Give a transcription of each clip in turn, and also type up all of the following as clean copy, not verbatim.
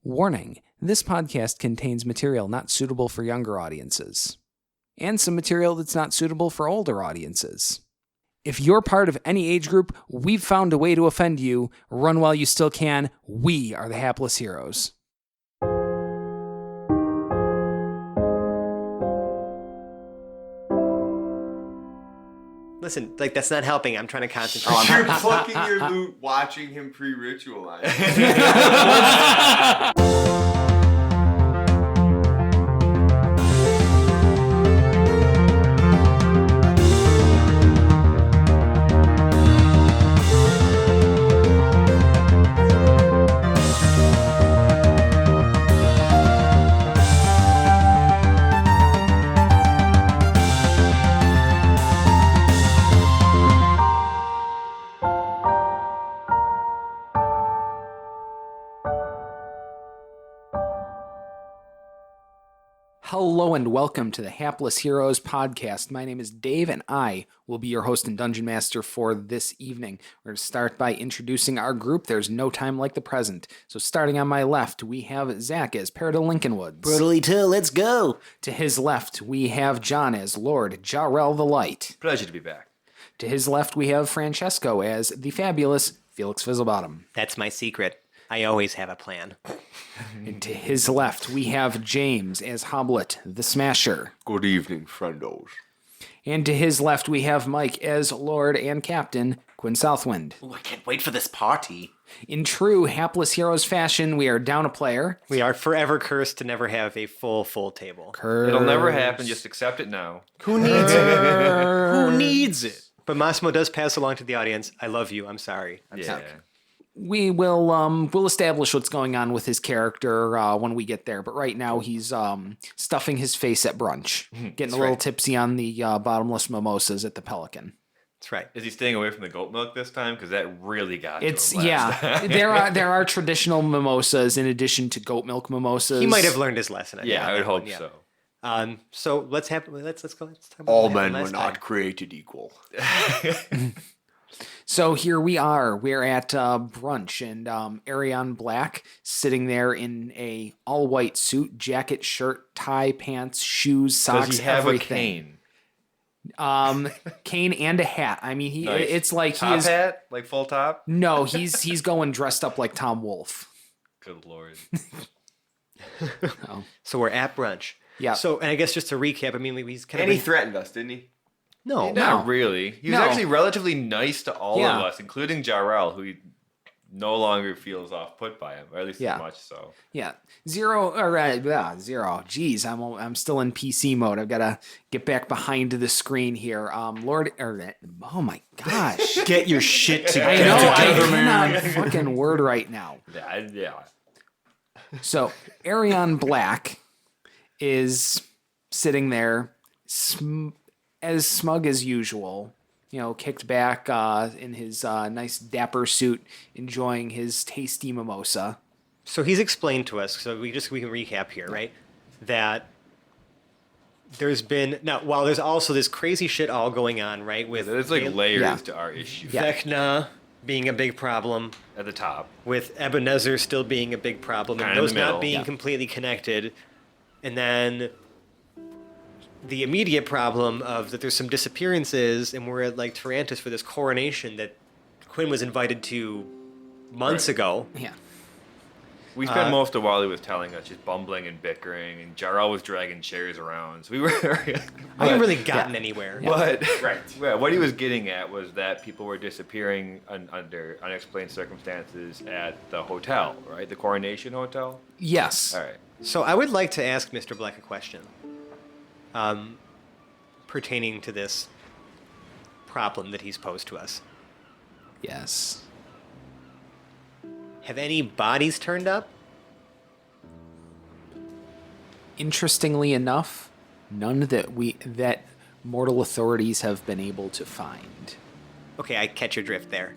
Warning, this podcast contains material not suitable for younger audiences, and some material that's not suitable for older audiences. If you're part of any age group, we've found a way to offend you. Run while you still can. We are the hapless heroes. Listen, that's not helping. I'm trying to concentrate. You're plucking your loot, watching him pre-ritualize. Hello and welcome to the Hapless Heroes podcast. My name is Dave and I will be your host and dungeon master for this evening. We're going to start by introducing our group. There's no time like the present. So starting on my left, we have Zach as Paradis Lincolnwoods. Brutally too, let's go. To his left, we have John as Lord Jarrell the Light. Pleasure to be back. To his left, we have Francesco as the fabulous Felix Fizzlebottom. That's my secret. I always have a plan. And to his left, we have James as Hoblet the Smasher. Good evening, friendos. And to his left, we have Mike as Lord and Captain Quinn Southwind. Ooh, I can't wait for this party. In true Hapless Heroes fashion, we are down a player. We are forever cursed to never have a full table. It'll never happen. Just accept it now. Who needs it? Who needs it? But Massimo does pass along to the audience, I love you, I'm sorry. I'm sorry. We will we'll establish what's going on with his character when we get there. But right now he's stuffing his face at brunch, getting a little tipsy on the bottomless mimosas at the Pelican. That's right. Is he staying away from the goat milk this time? Because that really got It's to him last time. there are traditional mimosas in addition to goat milk mimosas. He might have learned his lesson. Yeah, I would hope so. So let's go. Let's talk about All that men last were not time. created equal. So here we are. We're at brunch, and Arion Black sitting there in a all-white suit, jacket, shirt, tie, pants, shoes, socks, Does he have everything. a cane? Cane and a hat. I mean, Nice. it's like Top he is. hat? Like full top? No, he's going dressed up like Tom Wolfe. Good lord. So we're at brunch. Yeah. So, and I guess just to recap, I mean, he's kind And of... he threatened us, didn't he? No. Not really. He was No. actually relatively nice to all Yeah. of us, including Jarrell, who no longer feels off-put by him, or at least Yeah. as much so. Yeah, zero. Jeez, I'm still in PC mode. I've got to get back behind the screen here. Lord, oh my gosh, Get your shit I together. know I cannot fucking word right now. Yeah. So Arion Black is sitting there, as smug as usual. You know, kicked back in his nice dapper suit, enjoying his tasty mimosa. So he's explained to us, so we can recap here, right? That there's been, now, while there's also this crazy shit all going on, right? With There's like layers Yeah. to our issue. Yeah. Vecna being a big problem, At the top. with Ebenezer still being a big problem, Kinda and in those the middle. not being Yeah. completely connected. And then the immediate problem of that there's some disappearances, and we're at like Tarantis for this coronation that Quinn was invited to months Right. ago. Yeah, We spent most of while he was telling us, just bumbling and bickering, and Jarrell was dragging chairs around. So we were... I haven't really gotten anywhere. But yeah, what he was getting at was that people were disappearing under unexplained circumstances at the hotel, right? The Coronation Hotel? yes. All right. So I would like to ask Mr. Black a question pertaining to this problem that he's posed to us. Yes. Have any bodies turned up? Interestingly enough, none that mortal authorities have been able to find. Okay, I catch your drift there.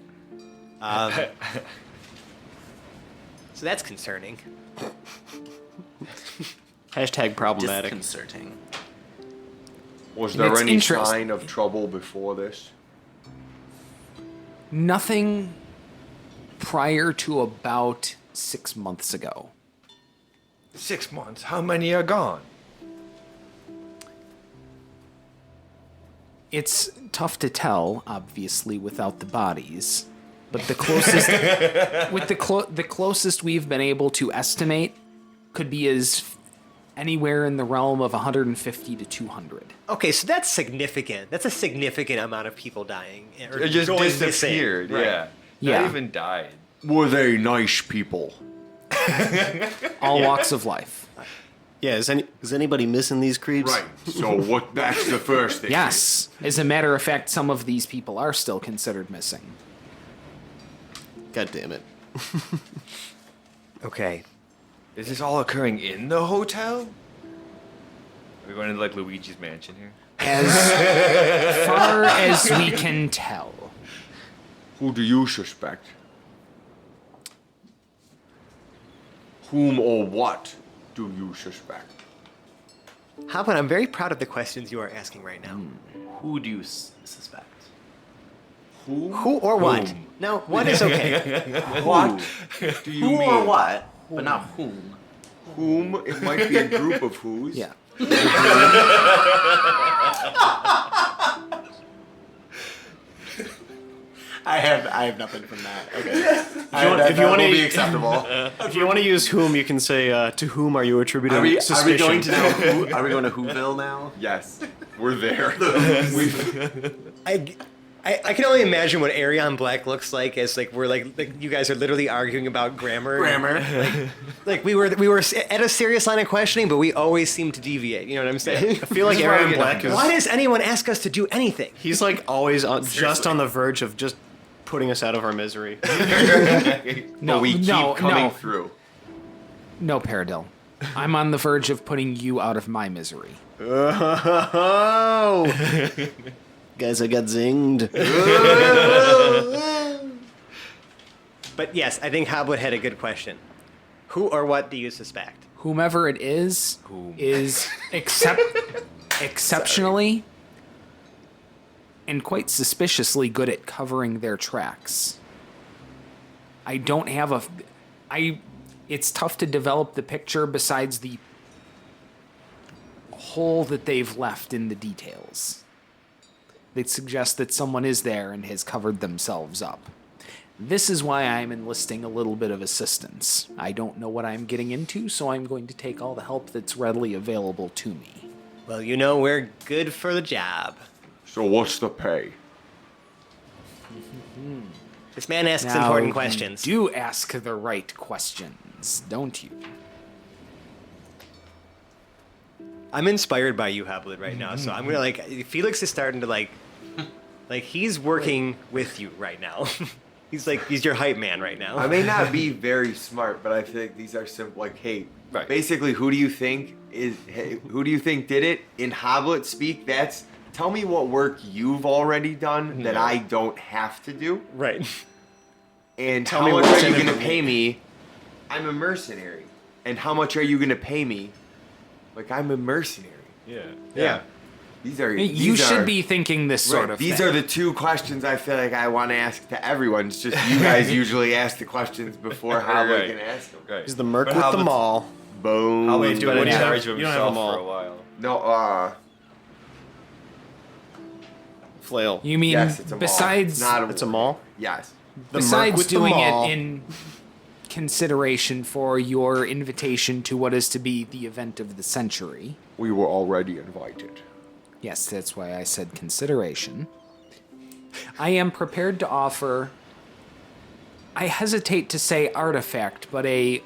So that's concerning. Hashtag problematic. Disconcerting. Was there It's any interest- sign of trouble before this? Nothing prior to about 6 months ago. 6 months. How many are gone? It's tough to tell, obviously, without the bodies. But the closest, the closest we've been able to estimate could be anywhere in the realm of 150 to 200. Okay, so that's significant. That's a significant amount of people dying. Or It just going missing. disappeared. Right. Yeah. Yeah. Not even died. Were they nice people? All walks of life. Yeah, is anybody missing these creeps? Right. So what? That's the first thing. Yes. As a matter of fact, some of these people are still considered missing. God damn it. Okay. Is this all occurring in the hotel? Are we going to like Luigi's mansion here? As far as we can tell. Who do you suspect? Whom or what do you suspect? Hopwood, I'm very proud of the questions you are asking right now. Who do you suspect? Who or what? Whom. No, what is okay. What do you Who mean? or what? But not whom. Whom? It might be a group of who's. Yeah. I have nothing from that. Okay. If you want to be acceptable. If you want to use whom, you can say, to whom are you attributing Are we suspicion? going to know who? Are we going to Whoville now? Yes, we're there. I can only imagine what Arion Black looks like as like we're like you guys are literally arguing about grammar. Like we were at a serious line of questioning, but we always seem to deviate. You know what I'm saying? I feel like Aaron Black is... Why does anyone ask us to do anything? He's like always just on the verge of just putting us out of our misery. No, But we keep no, coming no. through. No, Paradil. I'm on the verge of putting you out of my misery. Oh! Guys, I got zinged. But yes, I think Hobwood had a good question. Who or what do you suspect? Whomever it is exceptionally and quite suspiciously good at covering their tracks. I don't have it's tough to develop the picture besides the hole that they've left in the details. They suggest that someone is there and has covered themselves up. This is why I'm enlisting a little bit of assistance. I don't know what I'm getting into, so I'm going to take all the help that's readily available to me. Well, you know we're good for the job. So what's the pay? This man asks Now, important you questions. do ask the right questions, don't you? I'm inspired by you, Hobwood, right now. So I'm gonna Felix is starting to like he's working with you right now. He's your hype man right now. I may not be very smart, but I feel like these are simple. Like, hey, Right. basically, who do you think did it? In Hoblet speak, that's tell me what work you've already done that I don't have to do, Right. and Tell how me much what's are you in it gonna for pay me. me? I'm a mercenary, and how much are you gonna pay me? Like, I'm a mercenary. Yeah. These are You should be thinking this sort of These thing. are the two questions I feel like I want to ask to everyone. It's just you guys usually ask the questions before Hoblet Right. can ask them. Right. He's the merc But with how the the- mall. Boom. How he's do been it in when you charge have- of you don't have himself them all. for a while. No, Flail. You mean yes, it's a mall. besides Not It's a mall? Yes. The merc besides with the doing mall. it in consideration for your invitation to what is to be the event of the century? We were already invited. Yes, that's why I said consideration. I am prepared to offer, I hesitate to say artifact, but a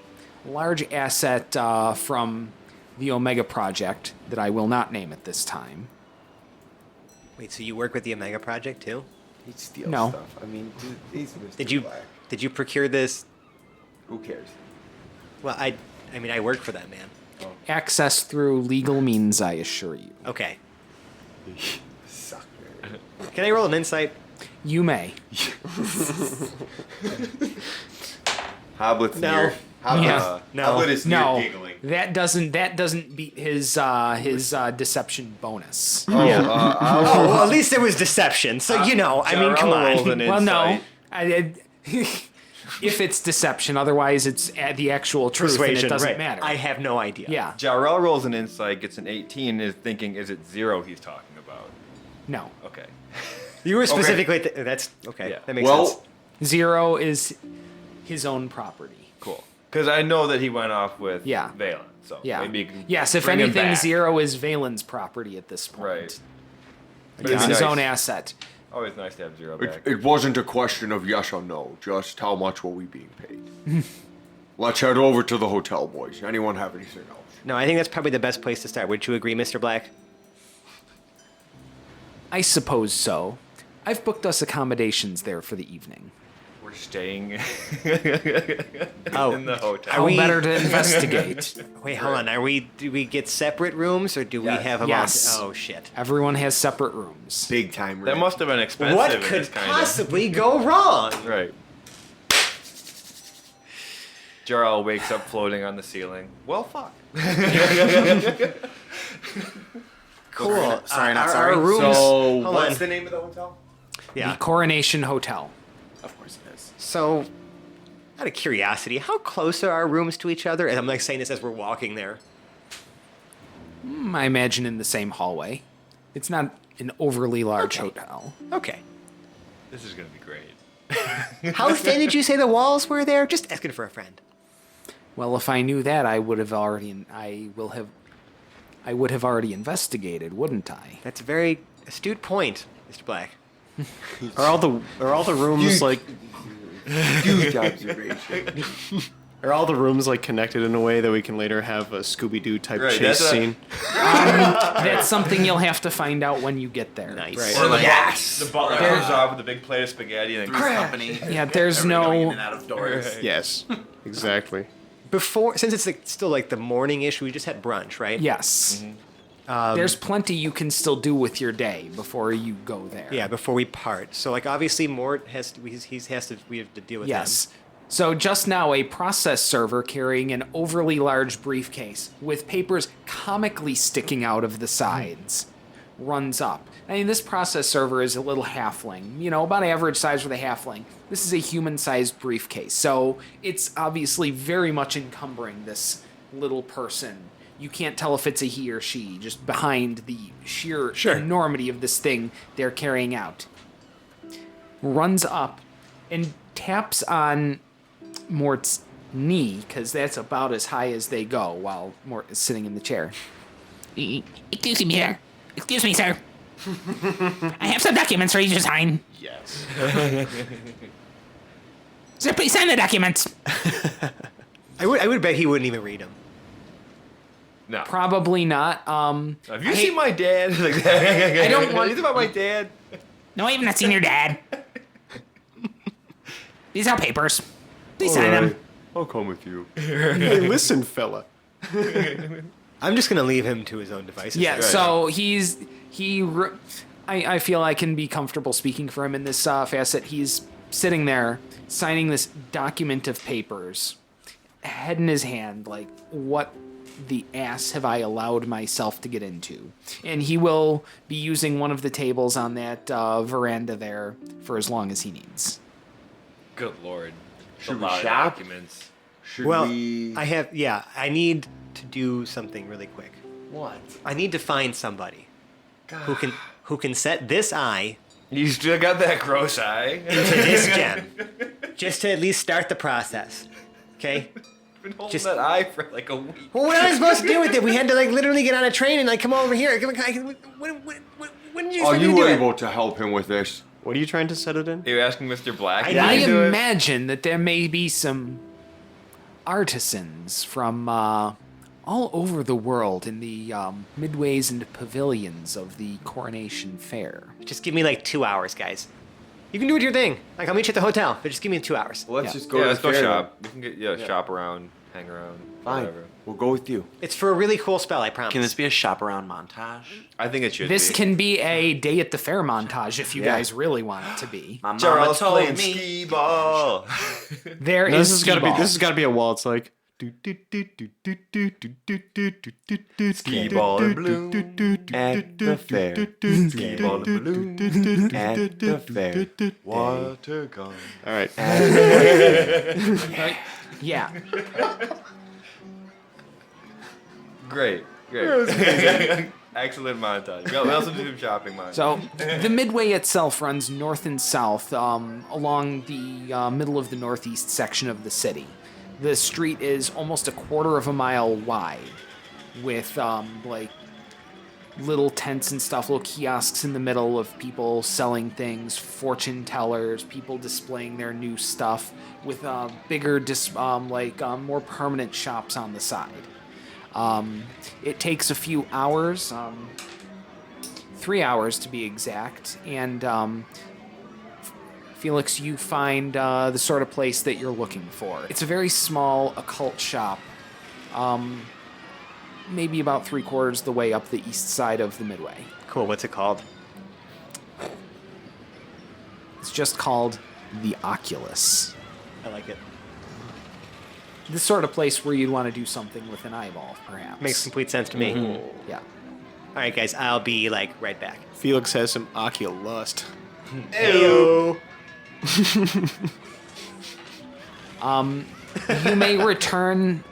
large asset from the Omega Project that I will not name at this time. Wait, so you work with the Omega Project too? He steals No. stuff. I mean, dude, he's Mr. Did Black. you procure this? Who cares? Well, I mean I work for that man. Access through legal means, I assure you. Okay. Sucker. Can I roll an insight? You may. Hoblet's No. near. Hoblet, Yeah. No. Hoblet is near No, giggling. that doesn't beat his deception bonus. Well, at least there was deception. So you know, I mean, come Jarrell on. rolled an Well, no, insight. I did. if it's deception. Otherwise, it's the actual truth, and Persuasion, it doesn't right. matter. I have no idea. Yeah. Jarrell rolls an insight, gets an 18, is thinking, is it 0 he's talking about? No. Okay. You were specifically. That's okay. Yeah. That makes sense. 0 is his own property. Cool. Because I know that he went off with Yeah. Valen. So Yeah. maybe you can Yes, if bring him anything, back. 0 is Valen's property at this point. Right. But It's it'd be his nice. own asset. Always nice to have 0 back. It wasn't a question of yes or no, just how much were we being paid. Let's head over to the hotel, boys. Anyone have anything else? No, I think that's probably the best place to start. Would you agree, Mr. Black? I suppose so. I've booked us accommodations there for the evening. We're staying Oh. in the hotel. How we- better to investigate? Wait, hold on. Do we get separate rooms or do we Yes. have them Yes. all? Oh shit. Everyone has separate rooms. Big time. That must have been expensive. What in could this kind possibly go wrong? Of... Right. Jarl wakes up floating on the ceiling. Well, fuck. Cool. Sorry, not our, sorry. Our rooms. So, hold What's on. the name of the hotel? Yeah. The Coronation Hotel. Of course it is. So, out of curiosity, how close are our rooms to each other? And I'm like saying this as we're walking there. I imagine in the same hallway. It's not an overly large hotel. Okay. This is gonna be great. How thin did you say the walls were there? Just asking for a friend. Well, if I knew that, I would have already investigated, wouldn't I? That's a very astute point, Mr. Black. Are all the rooms like huge observation. are all the rooms like connected in a way that we can later have a Scooby Doo type Right, chase that's a- scene? That's something you'll have to find out when you get there. Nice. Right. Or like The butler comes off with a big plate of spaghetti and Three's Company. Yeah, there's Everybody going in no. and out of doors. Yes, exactly. Before, since it's like, still like the morning-ish, we just had brunch, right? Yes. There's plenty you can still do with your day before you go there. Yeah, before we part. So like obviously Mort has to, we have to deal with Yes. So just now, a process server carrying an overly large briefcase with papers comically sticking out of the sides runs up. I mean, this process server is a little halfling, about average size for the halfling. This is a human-sized briefcase, so it's obviously very much encumbering this little person. You can't tell if it's a he or she, just behind the sheer enormity of this thing they're carrying out. Runs up and taps on Mort's knee, because that's about as high as they go while Mort is sitting in the chair. Excuse me, sir. Excuse me, sir. I have some documents for you to sign. Yes. Sir, please sign the documents. I would bet he wouldn't even read them. No. Probably not. Have you seen my dad? I don't want- It's about my dad. No, I have not seen your dad. These are papers. Please sign them. I'll come with you. Hey, listen, fella. I'm just gonna leave him to his own devices. Yeah, so I feel I can be comfortable speaking for him in this facet. He's sitting there signing this document of papers, head in his hand, like, what the ass have I allowed myself to get into? And he will be using one of the tables on that veranda there for as long as he needs. Good lord. Should A we lot of shop? documents. Should Well, we? I need to do something really quick. What? I need to find somebody who can set this eye You still got that gross eye. into this gem, just to at least start the process. Okay. Been holding Just- that eye for like a week. Well, what am I supposed to do with it? We had to like literally get on a train and like come over here. When did you Are expect me to you do it? able to help him with this? What are you trying to set it in? Are you asking Mr. Black? I if he I can do it? imagine that there may be some artisans from all over the world in the midways and pavilions of the Coronation Fair. Just give me like 2 hours, guys. You can do it your thing. Like I'll meet you at the hotel, but just give me 2 hours. Well, let's Yeah. just go Yeah, to let's the go fair shop. We can get shop around, hang around, Fine. whatever. We'll go with you. It's for a really cool spell, I promise. Can this be a shop around montage? I think it should This be. can be a day at the fair montage if you Yeah. guys really want it to be. My mama Charles told playing me. skee ball. There No, is this has got to be. skee-ball. This has got to be a wall. It's like Ski ball and balloon At the fair. ski ball and balloon At the fair. water gun. All right. Yeah. Great. Excellent montage. We also do some shopping montage. So the Midway itself runs north and south along the middle of the northeast section of the city. The street is almost a quarter of a mile wide, with like little tents and stuff, little kiosks in the middle of people selling things, fortune tellers, people displaying their new stuff, with bigger, more permanent shops on the side. It takes a few hours, 3 hours to be exact, and Felix, you find the sort of place that you're looking for. It's a very small occult shop, maybe about 3/4 the way up the east side of the Midway. Cool. What's it called? It's just called the Oculus. I like it. This sort of place where you'd want to do something with an eyeball, perhaps. Makes complete sense to me. Yeah. All right, guys. I'll be like right back. Felix has some oculust. Heyo. You may return.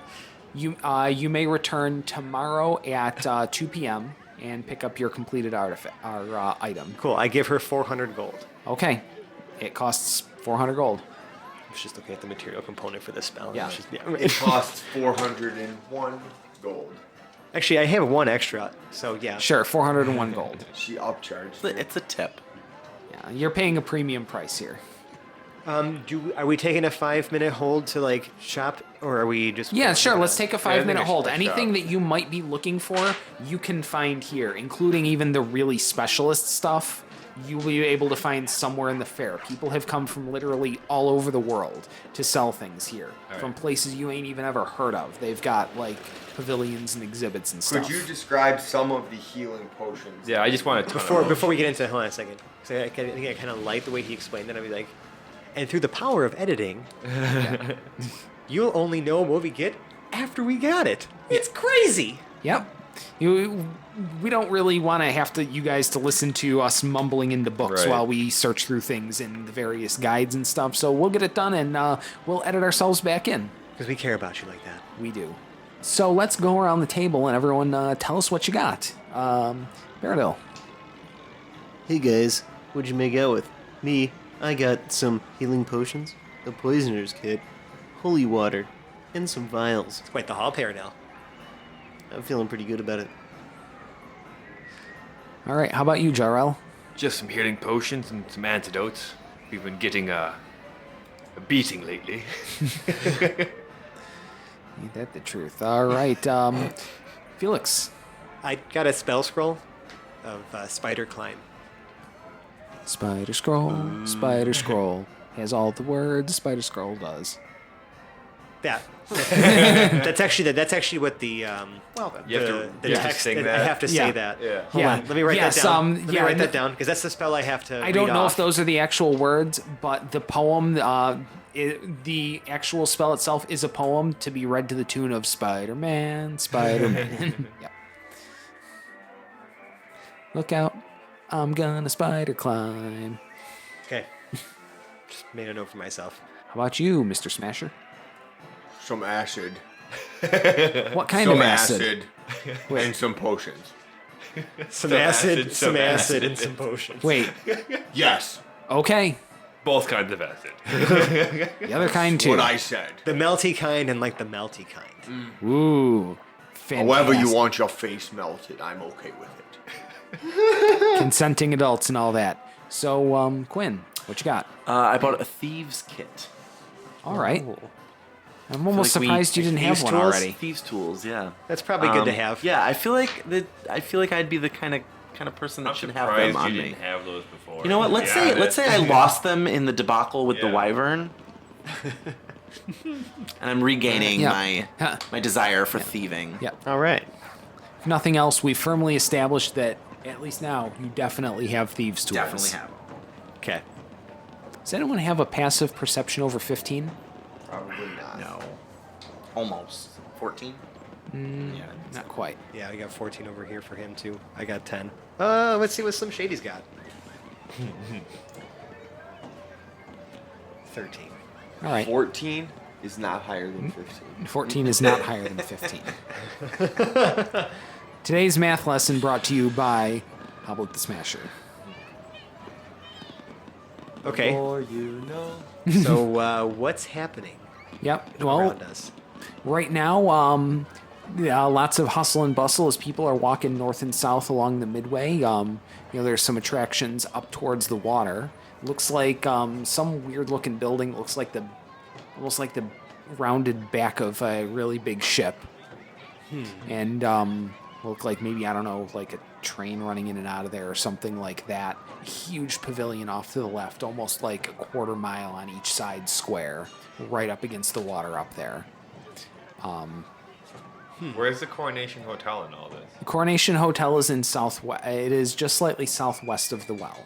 You may return tomorrow at 2 p.m. and pick up your completed item. Cool. I give her 400 gold. Okay, it costs 400 gold. I was just looking at the material component for this spell. Yeah. It's just- It costs 401 gold. Actually, I have one extra, so yeah. Sure, 401 gold. She upcharged. It's a tip. Yeah, you're paying a premium price here. Are we taking a 5-minute hold to like shop, or are we just? Yeah, sure. Let's take a 5-minute I hold. should Anything shop. that you might be looking for, you can find here, including even the really specialist stuff. You will be able to find somewhere in the fair. People have come from literally all over the world to sell things here, from places you ain't even ever heard of. They've got like pavilions and exhibits and stuff. Could you describe some of the healing potions? Yeah, I just want to Before we get into it, hold on a second. So I think I kind of like the way he explained it. I'd be like, and through the power of editing, you'll only know what we get after we got it. It's crazy. Yep. We don't really want to have you guys to listen to us mumbling into books Right. while we search through things in the various guides and stuff. So we'll get it done and we'll edit ourselves back in. Because we care about you like that. We do. So let's go around the table and everyone tell us what you got. Baradil. Hey guys, what'd you make out with? Me, I got some healing potions, a poisoner's kit, holy water, and some vials. It's quite the hall pair now. I'm feeling pretty good about it. All right, how about you, Jarrell? just some healing potions and some antidotes. We've been getting a beating lately. Ain't that the truth? All right, Felix. I got a spell scroll of Spider Climb. Spider scroll has all the words Spider Scroll does. That. that's actually what the You have the to text. sing I that. have to Yeah. say that. Yeah. Hold on. Let me write Yes, that down. Let me yeah, write no- that down because that's the spell I have to. I don't read know off. if those are the actual words, but the poem, the actual spell itself is a poem to be read to the tune of Spider-Man, Spider-Man. Yep. Look out, I'm gonna spider climb. Okay. Just made a note for myself. How about you, Mr. Smasher? Some acid. What kind Some of acid? and some potions. Some acid, some some acid, acid. and some potions. Wait, Yes, okay. Both kinds of acid. The other kind too. what I said. The melty kind and like the melty kind. Ooh, fantastic. However you want your face melted, I'm okay with it. Consenting adults and all that. So, Quinn, what you got? I bought a thieves kit. All right. I'm almost like we- surprised you didn't have Thieves' one tools? already. Thieves tools, yeah. That's probably good to have. Yeah, I feel like I'd be the kind of person that I'm should have surprised them on you me. didn't have those before. You know what? Let's say I lost them in the debacle with the Yeah. wyvern, and I'm regaining Yeah. my desire for thieving. Yep. All right. If nothing else, we firmly established that, at least now, you definitely have thieves' tools. Definitely have them. Okay. Does anyone have a passive perception over 15? Probably not. No. Almost. 14? Yeah. Not quite. Yeah, I got 14 over here for him too. I got 10. Let's see what Slim Shady's got. 13. All right. 14 is not higher than 15. 14 is not higher than 15. Today's math lesson brought to you by Hoblet the Smasher. Okay. Or you know. So what's happening Yep. Well, around us? right now, lots of hustle and bustle as people are walking north and south along the Midway. There's some attractions up towards the water. Looks like some weird-looking building. Looks like almost like the rounded back of a really big ship. And look like maybe, I don't know, like a train running in and out of there or something like that. Huge pavilion off to the left, almost like a quarter mile on each side square, right up against the water up there. Where's the Coronation Hotel in all this? The Coronation Hotel is in southwest. It is just slightly southwest of the well.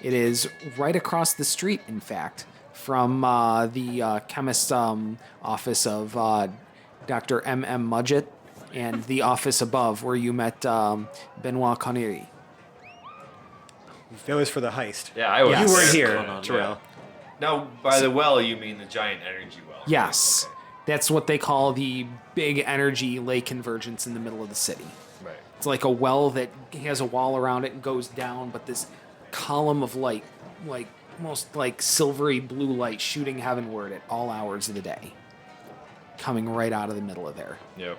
It is right across the street, in fact, from the chemist's office of Dr. M.M. Mudgett and the office above where you met Benoit Connery. That was for the heist. Yeah, I was. Yes. You weren't here, Hold on, Terrell. Now, by the well, you mean the giant energy well? Yes. Okay. That's what they call the big energy lake convergence in the middle of the city. Right. It's like a well that has a wall around it and goes down, but this column of light, like almost like silvery blue light shooting heavenward at all hours of the day, coming right out of the middle of there. Yep.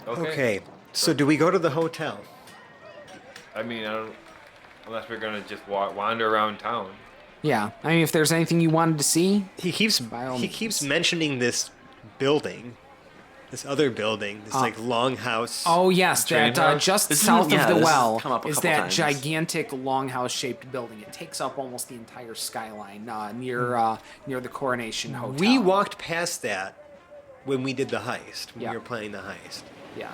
Okay. So do we go to the hotel? I mean, I don't. Unless we're gonna just wander around town. Yeah, I mean, if there's anything you wanted to see, He keeps By all he means. keeps mentioning this building, this other building, this like longhouse. oh yes, Train that house? just This is- south yeah, of the this has well come up a is couple that times. gigantic longhouse-shaped building. It takes up almost the entire skyline near the Coronation Hotel. We walked past that when we did the heist. When Yeah. we were planning the heist. Yeah.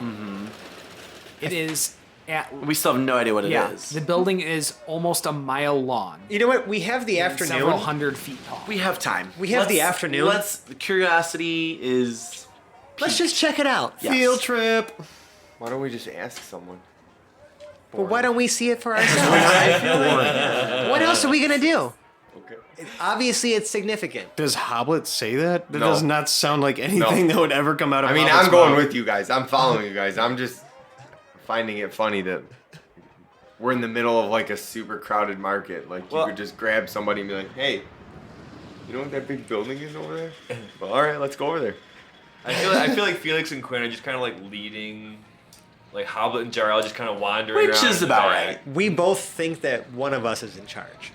It is at. We still have no idea what it is. The building is almost a mile long. You know what? We have the and afternoon. Several hundred feet tall. We have time. We have the afternoon. The curiosity is. Let's just check it out. Yes. Field trip. Why don't we just ask someone? But why don't we see it for ourselves? What else are we gonna do? Okay. Obviously, it's significant. Does Hoblet say that? That No. does not sound like anything that would ever come out of I mean, Hoblet's I'm going mouth. with you guys. I'm following you guys. I'm just finding it funny that we're in the middle of like a super crowded market. Like you Well- could just grab somebody and be like, "Hey, you know what that big building is over there? Well, all right, let's go over there." I feel like Felix and Quinn are just kind of like leading, like Hoblet and Jarrell just kind of wandering Which around is in the about back. right. We both think that one of us is in charge.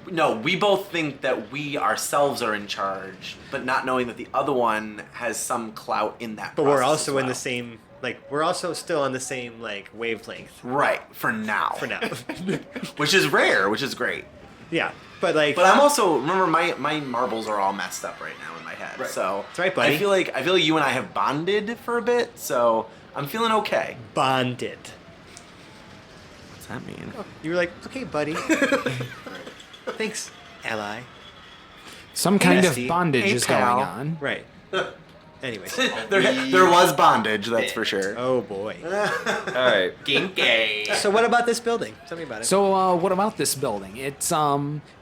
No, we both think that we ourselves are in charge, but not knowing that the other one has some clout in that. But we're process also as in the well. same, we're also still on the same, wavelength Right, for now. for now. Which is rare, which is great. Yeah. But, But I'm also, remember, my marbles are all messed up right now in my head. Right. So That's right, buddy. I feel like you and I have bonded for a bit, so I'm feeling okay. bonded. What's that mean? You were like, okay, buddy. Thanks, ally. Some kind of Bestie. bondage Hey, is pal. going on. Right. Anyways. there was bondage, that's for sure. Oh, boy. All right. Ginky. So what about this building? Tell me about it. So, what about this building? It's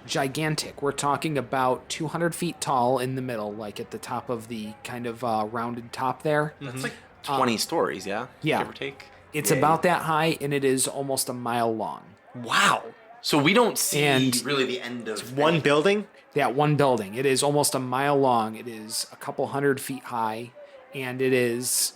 gigantic. We're talking about 200 feet tall in the middle, like at the top of the kind of rounded top there. That's like 20 stories, yeah? yeah. Give or take. It's about that high, and it is almost a mile long. Wow. So we don't see And- really the end of One anything. building? That one building. It is almost a mile long. It is a couple hundred feet high, and it's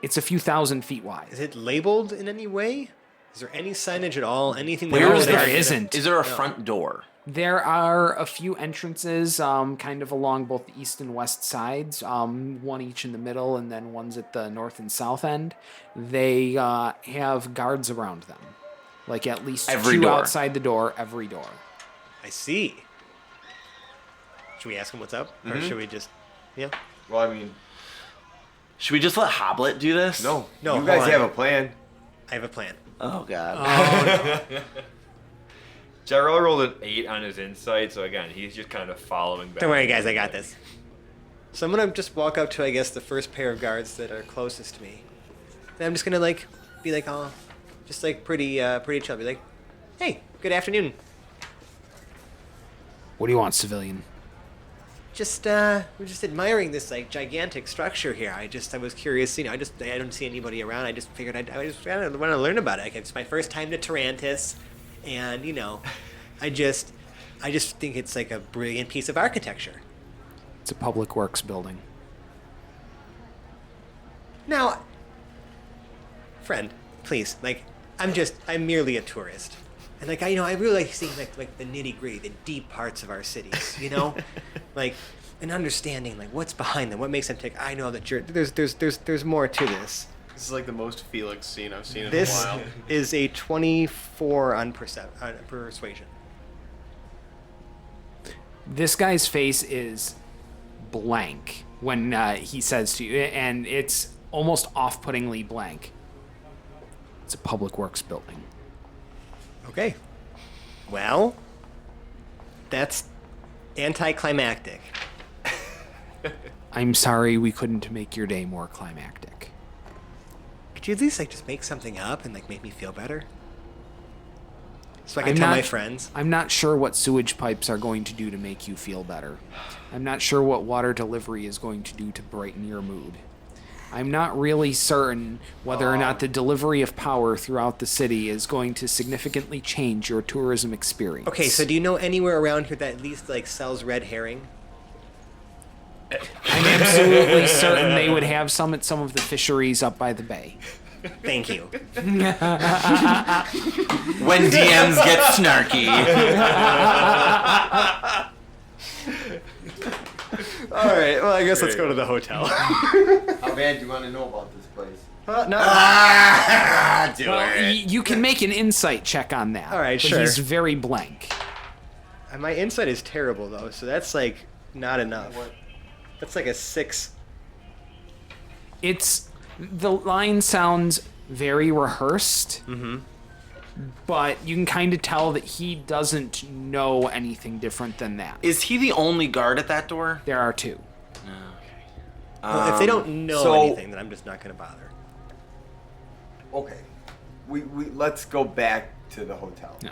a few thousand feet wide. Is it labeled in any way? Is there any signage at all? Anything that Where would is there indicate- isn't. Is there a front door? There are a few entrances, kind of along both the east and west sides, one each in the middle, and then one's at the north and south end. They have guards around them, like at least Every two door. outside the door, every door. I see. Should we ask him what's up? Or should we just... Yeah. Well, I mean, Should we just let Hoblet do this? no. No, You guys hold on. have a plan. I have a plan. Oh, God. Jarrell rolled an 8 on his insight, so again, he's just kind of following back. Don't worry, guys, I got this. So I'm gonna just walk up to, I guess, the first pair of guards that are closest to me. And I'm just gonna like be like, oh, just like pretty chill. Be like, hey, good afternoon. What do you want, civilian? Just we're just admiring this like gigantic structure here. I was curious, I don't see anybody around. I just figured I just want to learn about it. Like, it's my first time to Tarantis, and I just think it's like a brilliant piece of architecture. It's a public works building. Now, friend, please, like, I'm merely a tourist. And like, I really like seeing like the nitty gritty, the deep parts of our cities, like, and understanding like what's behind them, what makes them tick. I know that there's more to this. This is like the most Felix scene I've seen in a This while. is a 24 on persuasion. This guy's face is blank when he says to you, and it's almost off-puttingly blank. It's a public works building. Okay. Well, that's anticlimactic. I'm sorry we couldn't make your day more climactic. Could you at least like just make something up and like make me feel better? So I can I'm tell not- my friends. I'm not sure what sewage pipes are going to do to make you feel better. I'm not sure what water delivery is going to do to brighten your mood. I'm not really certain whether or not the delivery of power throughout the city is going to significantly change your tourism experience. Okay, so do you know anywhere around here that at least like sells red herring? I'm absolutely certain they would have some at some of the fisheries up by the bay. Thank you. When DMs get snarky. All right. Well, I guess let's go to the hotel. How bad do you want to know about this place? Do Well, it. you can make an insight check on that. All right, but sure. He's very blank. My insight is terrible though, so that's like not enough. That's like a 6. The line sounds very rehearsed, but you can kind of tell that he doesn't know anything different than that. Is he the only guard at that door? There are two. Well, if they don't know so- anything, then I'm just not gonna bother. Okay. We let's go back to the hotel. No.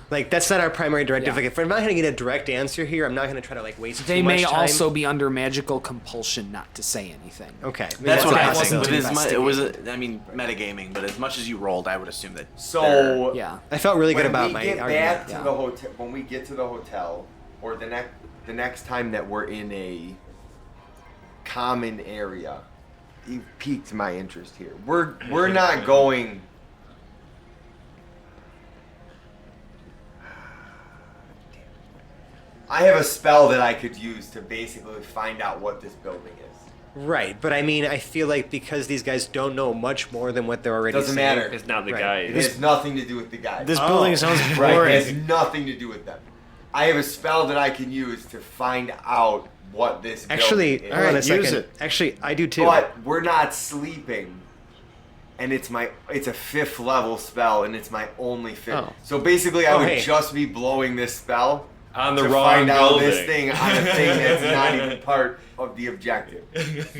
Like, that's not our primary directive. Yeah. Like, if I'm not gonna get a direct answer here, I'm not gonna try to like waste They too much may time. also be under magical compulsion not to say anything. Okay. That's what I I think. wasn't But it was, investigating. metagaming. But as much as you rolled, I would assume that. So Yeah. I felt really good when about we my get argument. back to Yeah. the hotel, when we get to the hotel, or the next time that we're in a common area, you've piqued my interest here. We're not going. I have a spell that I could use to basically find out what this building is. Right, but I mean, I feel like because these guys don't know much more than what they're already Doesn't saying. matter. It's not the Right. guy. It has nothing to do with the guy. This building sounds Right, boring. it has nothing to do with them. I have a spell that I can use to find out what this Actually, building is. hold on a Alright, second. use it. Actually, I do too. But we're not sleeping, and it's a 5th level spell, and it's my only 5th. Oh. So basically, I would hey. just be blowing this spell On the to wrong find out building. this thing on a thing that's not even part of the objective.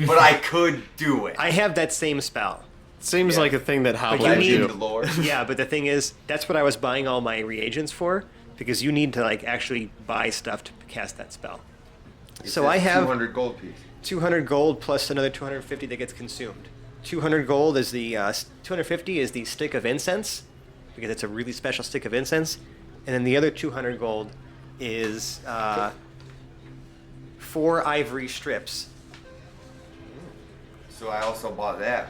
But I could do it. I have that same spell. Seems Yeah. like a thing that you Hoblet need- do. Legend lore. Yeah, but the thing is, that's what I was buying all my reagents for, because you need to like actually buy stuff to cast that spell. So I have 200 gold piece. 200 gold plus another 250 that gets consumed. 200 gold is the 250 is the stick of incense, because it's a really special stick of incense, and then the other 200 gold is 4 ivory strips. So I also bought that.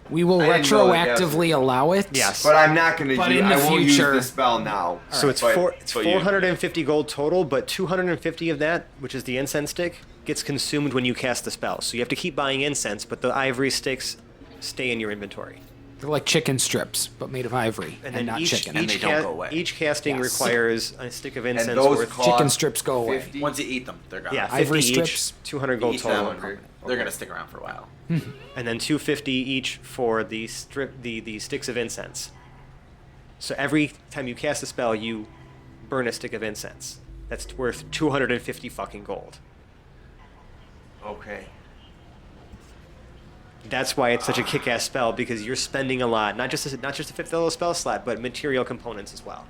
We will I didn't know that, retroactively allow it. Yes. But I'm not going to But use in the I won't future- use the spell now. So it's But- it's but you- 450 gold total, but 250 of that, which is the incense stick, gets consumed when you cast the spell. So you have to keep buying incense, but the ivory sticks stay in your inventory. They're like chicken strips, but made of ivory and, then not each, chicken. And they each, don't go away. each casting Yes. requires a stick of incense And those worth. cost Chicken strips go away. 50? Once you eat them, they're gone. Yeah, 50 Ivory each, strips? 200 gold Eat total, them, they're gonna stick around for a while. and then 250 each for the strip, the sticks of incense. So every time you cast a spell, you burn a stick of incense. That's worth 250 fucking gold. Okay. That's why it's such a kick-ass spell, because you're spending a lot, not just a fifth level spell slot, but material components as well.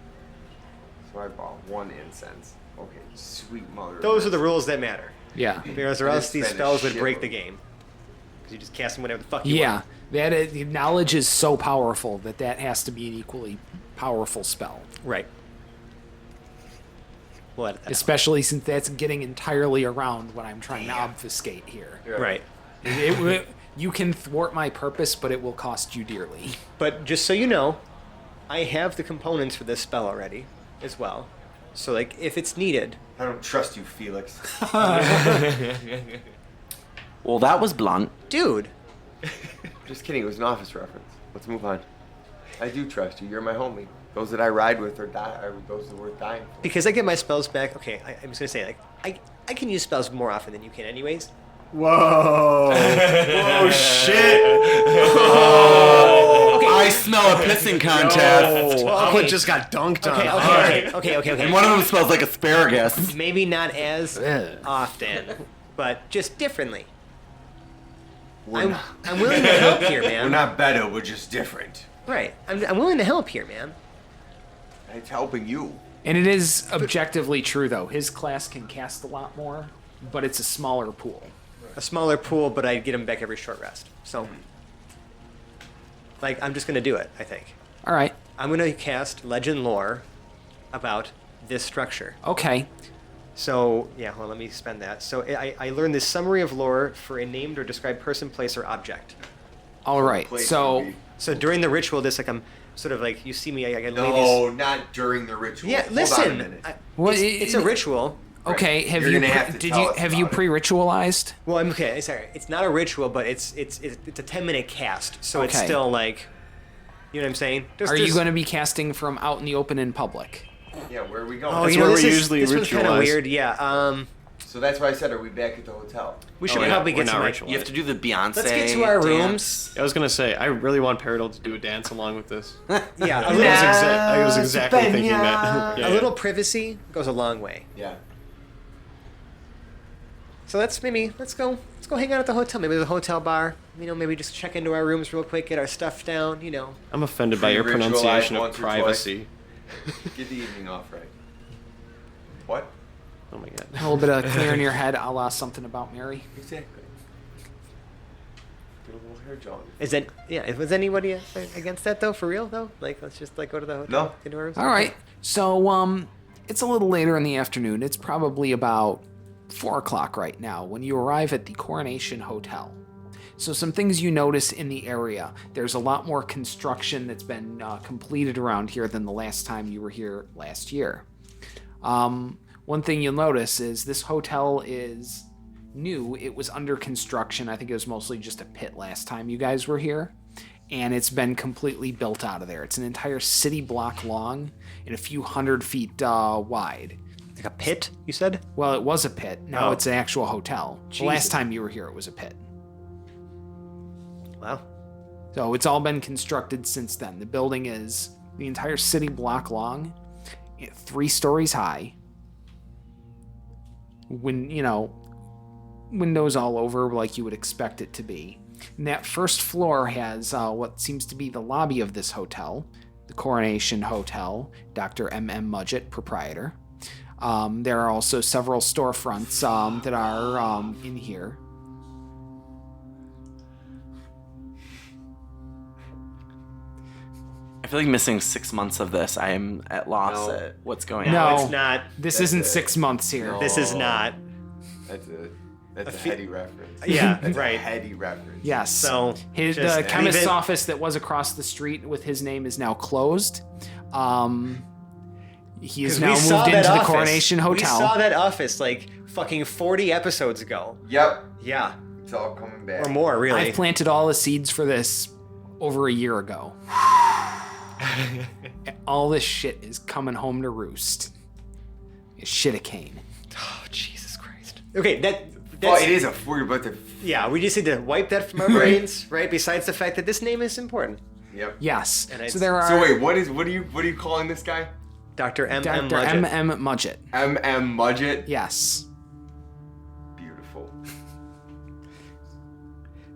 So I bought 1 incense. Okay, sweet mother. Those are the rules that matter. Yeah. Because or I else just these spent a spells would shitload. break the game. Because you just cast them whenever the fuck you Yeah. want. Knowledge is so powerful that has to be an equally powerful spell. Right. We'll edit that out. Especially since that's getting entirely around what I'm trying to obfuscate here. Right. You can thwart my purpose, but it will cost you dearly. But just so you know, I have the components for this spell already as well. So, like, if it's needed... I don't trust you, Felix. Well, that was blunt. Dude! Just kidding. It was an office reference. Let's move on. I do trust you. You're my homie. Those that I ride with are those that are worth dying for. Because I get my spells back... Okay, I'm just going to say, like, I can use spells more often than you can anyways. Whoa. Whoa, shit. I smell a pissing contest. Oh, it just got dunked on. Okay. And one of them smells like asparagus. Maybe not as Ugh. often, but just differently. We're not, I'm willing to help here, man. we're not better. We're just different. Right. I'm willing to help here, man. It's helping you. And it is objectively true, though. His class can cast a lot more, but it's a smaller pool. A smaller pool, but I get him back every short rest. So, like, I'm just going to do it, I think. All right. I'm going to cast legend lore about this structure. Okay. So, yeah, well, let me spend that. So I learned this summary of lore for a named or described person, place, or object. All right. Place So, would be- So during the ritual, this, like, I'm sort of like, you see me, I lay No, these... not during the ritual. Yeah, Hold listen. on a minute. It's a ritual. okay. Have You're you gonna have to tell us have you about it. pre-ritualized? Well, I'm okay. Sorry, it's not a ritual, but it's a 10-minute cast, so it's Okay. still like, you know what I'm saying? Are you going to be casting from out in the open in public? Yeah, where are we going? Oh, That's you know, where this we is, usually this one's kind of ritualize. weird. Yeah. So that's why I said, are we back at the hotel? We should Oh, yeah, probably we're get not some. ritual. You have to do the Beyonce. Let's get to our dance. rooms. I was gonna say, I really want Peridot to do a dance along with this. Yeah, a I little, was exactly thinking that. a little privacy goes a long way. Yeah. So let's go hang out at the hotel. Maybe there's a hotel bar. You know, maybe just check into our rooms real quick, get our stuff down. You know. I'm offended by your Pre-ritualized pronunciation of once or twice. privacy. Get the evening off right. What? Oh my god. A little bit of clear in your head, a la something about Mary. Exactly. Get a little hair jolly. Is that Was anybody against that though? For real though? Like, let's just like go to the hotel. No. Get to our rooms? All right. So, it's a little later in the afternoon. It's probably about 4 o'clock right now when you arrive at the Coronation Hotel. So some things you notice in the area. There's a lot more construction that's been completed around here than the last time you were here last year. One thing you'll notice is this hotel is new. It was under construction. I think it was mostly just a pit last time you guys were here. And it's been completely built out of there. It's an entire city block long and a few 100 feet wide. Like a pit, you said? Well, it was a pit. Now Oh. it's an actual hotel. The last time you were here, it was a pit. Wow. So it's all been constructed since then. The building is the entire city block long, 3 stories high. Windows all over like you would expect it to be. And that first floor has what seems to be the lobby of this hotel, the Coronation Hotel, Dr. M.M. Mudgett, proprietor. There are also several storefronts that are in here. I feel like missing 6 months of this. I am at loss No. at what's going No. on. It's not. This That's isn't it. 6 months here. No. This is not. That's a heady reference. Yeah, That's right. a heady reference. Yes. So, His just the leave chemist's it. office that was across the street with his name is now closed. He is 'Cause now we saw moved that into the office. Coronation Hotel. We saw that office like fucking 40 episodes ago. Yep. Yeah. It's all coming back. Or more, really. I've planted all the seeds for this over a year ago. All this shit is coming home to roost. Shit a cane. Oh, Jesus Christ. Okay, Well, that's... it is we're about to. Yeah, we just need to wipe that from our brains, right? Besides the fact that this name is important. Yep. Yes. And So there are So wait, what are you calling this guy? Dr. M. M. Dr. Mudgett. M. Mudgett. M. Mudgett. Yes. Beautiful.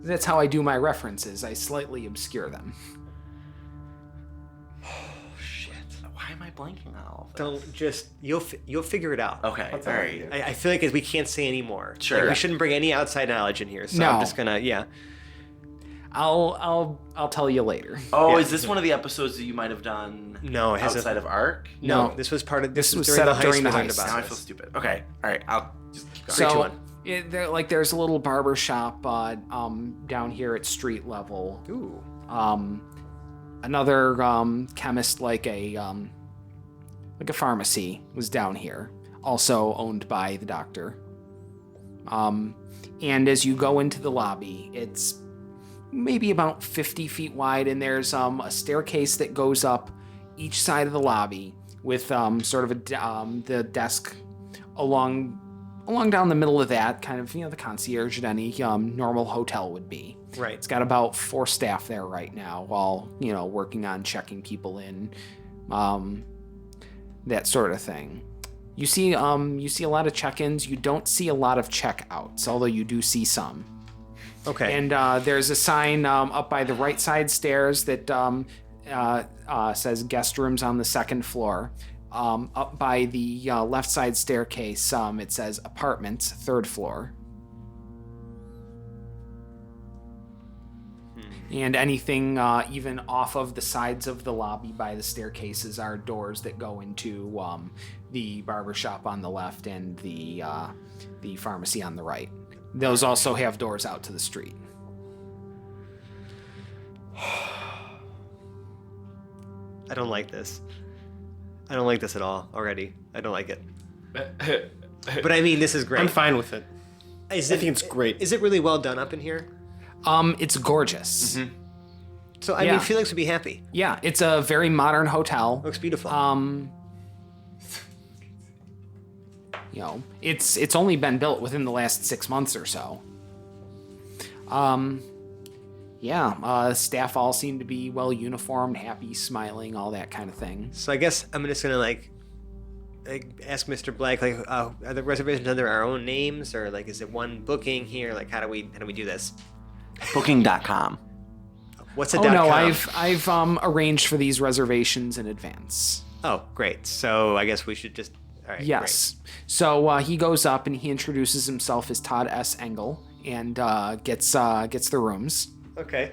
That's how I do my references. I slightly obscure them. Shit. Why am I blanking on all of this? Don't just you'll figure it out. Okay, That's all all right. right. I feel like we can't say any more. Sure. Like, we shouldn't bring any outside knowledge in here. So No. I'm just gonna I'll tell you later. Oh, Yeah. is this one of the episodes that you might have done No, it has outside of ARC? No, this was part of This was during set the up heist during we the learned heist. about Now I this. feel stupid. Okay, all right. I'll just keep going. So one. there's a little barber shop down here at street level. Ooh. Another chemist like a pharmacy was down here, also owned by the doctor. And as you go into the lobby, it's maybe about 50 feet wide, and there's a staircase that goes up each side of the lobby with sort of the desk along down the middle of that, kind of the concierge that any normal hotel would be. Right. It's got about 4 staff there right now, while working on checking people in, that sort of thing. You see a lot of check-ins. You don't see a lot of check-outs, although you do see some. Okay. And there's a sign up by the right side stairs that says guest rooms on the 2nd floor. Up by the left side staircase, it says apartments, 3rd floor. And anything even off of the sides of the lobby by the staircases are doors that go into the barber shop on the left and the pharmacy on the right. Those also have doors out to the street. I don't like this. I don't like this at all already. I don't like it. But I mean, this is great. I'm fine with it. I think it's great. Is it really well done up in here? It's gorgeous. So I Yeah. mean, Felix would be happy. Yeah, it's a very modern hotel. Looks beautiful. It's only been built within the last 6 months or so. Staff all seem to be well uniformed, happy, smiling, all that kind of thing. So I guess I'm just gonna ask Mr. Black, are the reservations under our own names, or is it one booking here? How do we do this? Booking.com. What's a Oh .com? no, I've arranged for these reservations in advance. Oh, great. So I guess we should just. All right. Yes. So he goes up and he introduces himself as Todd S. Engel and gets the rooms. Great. Okay.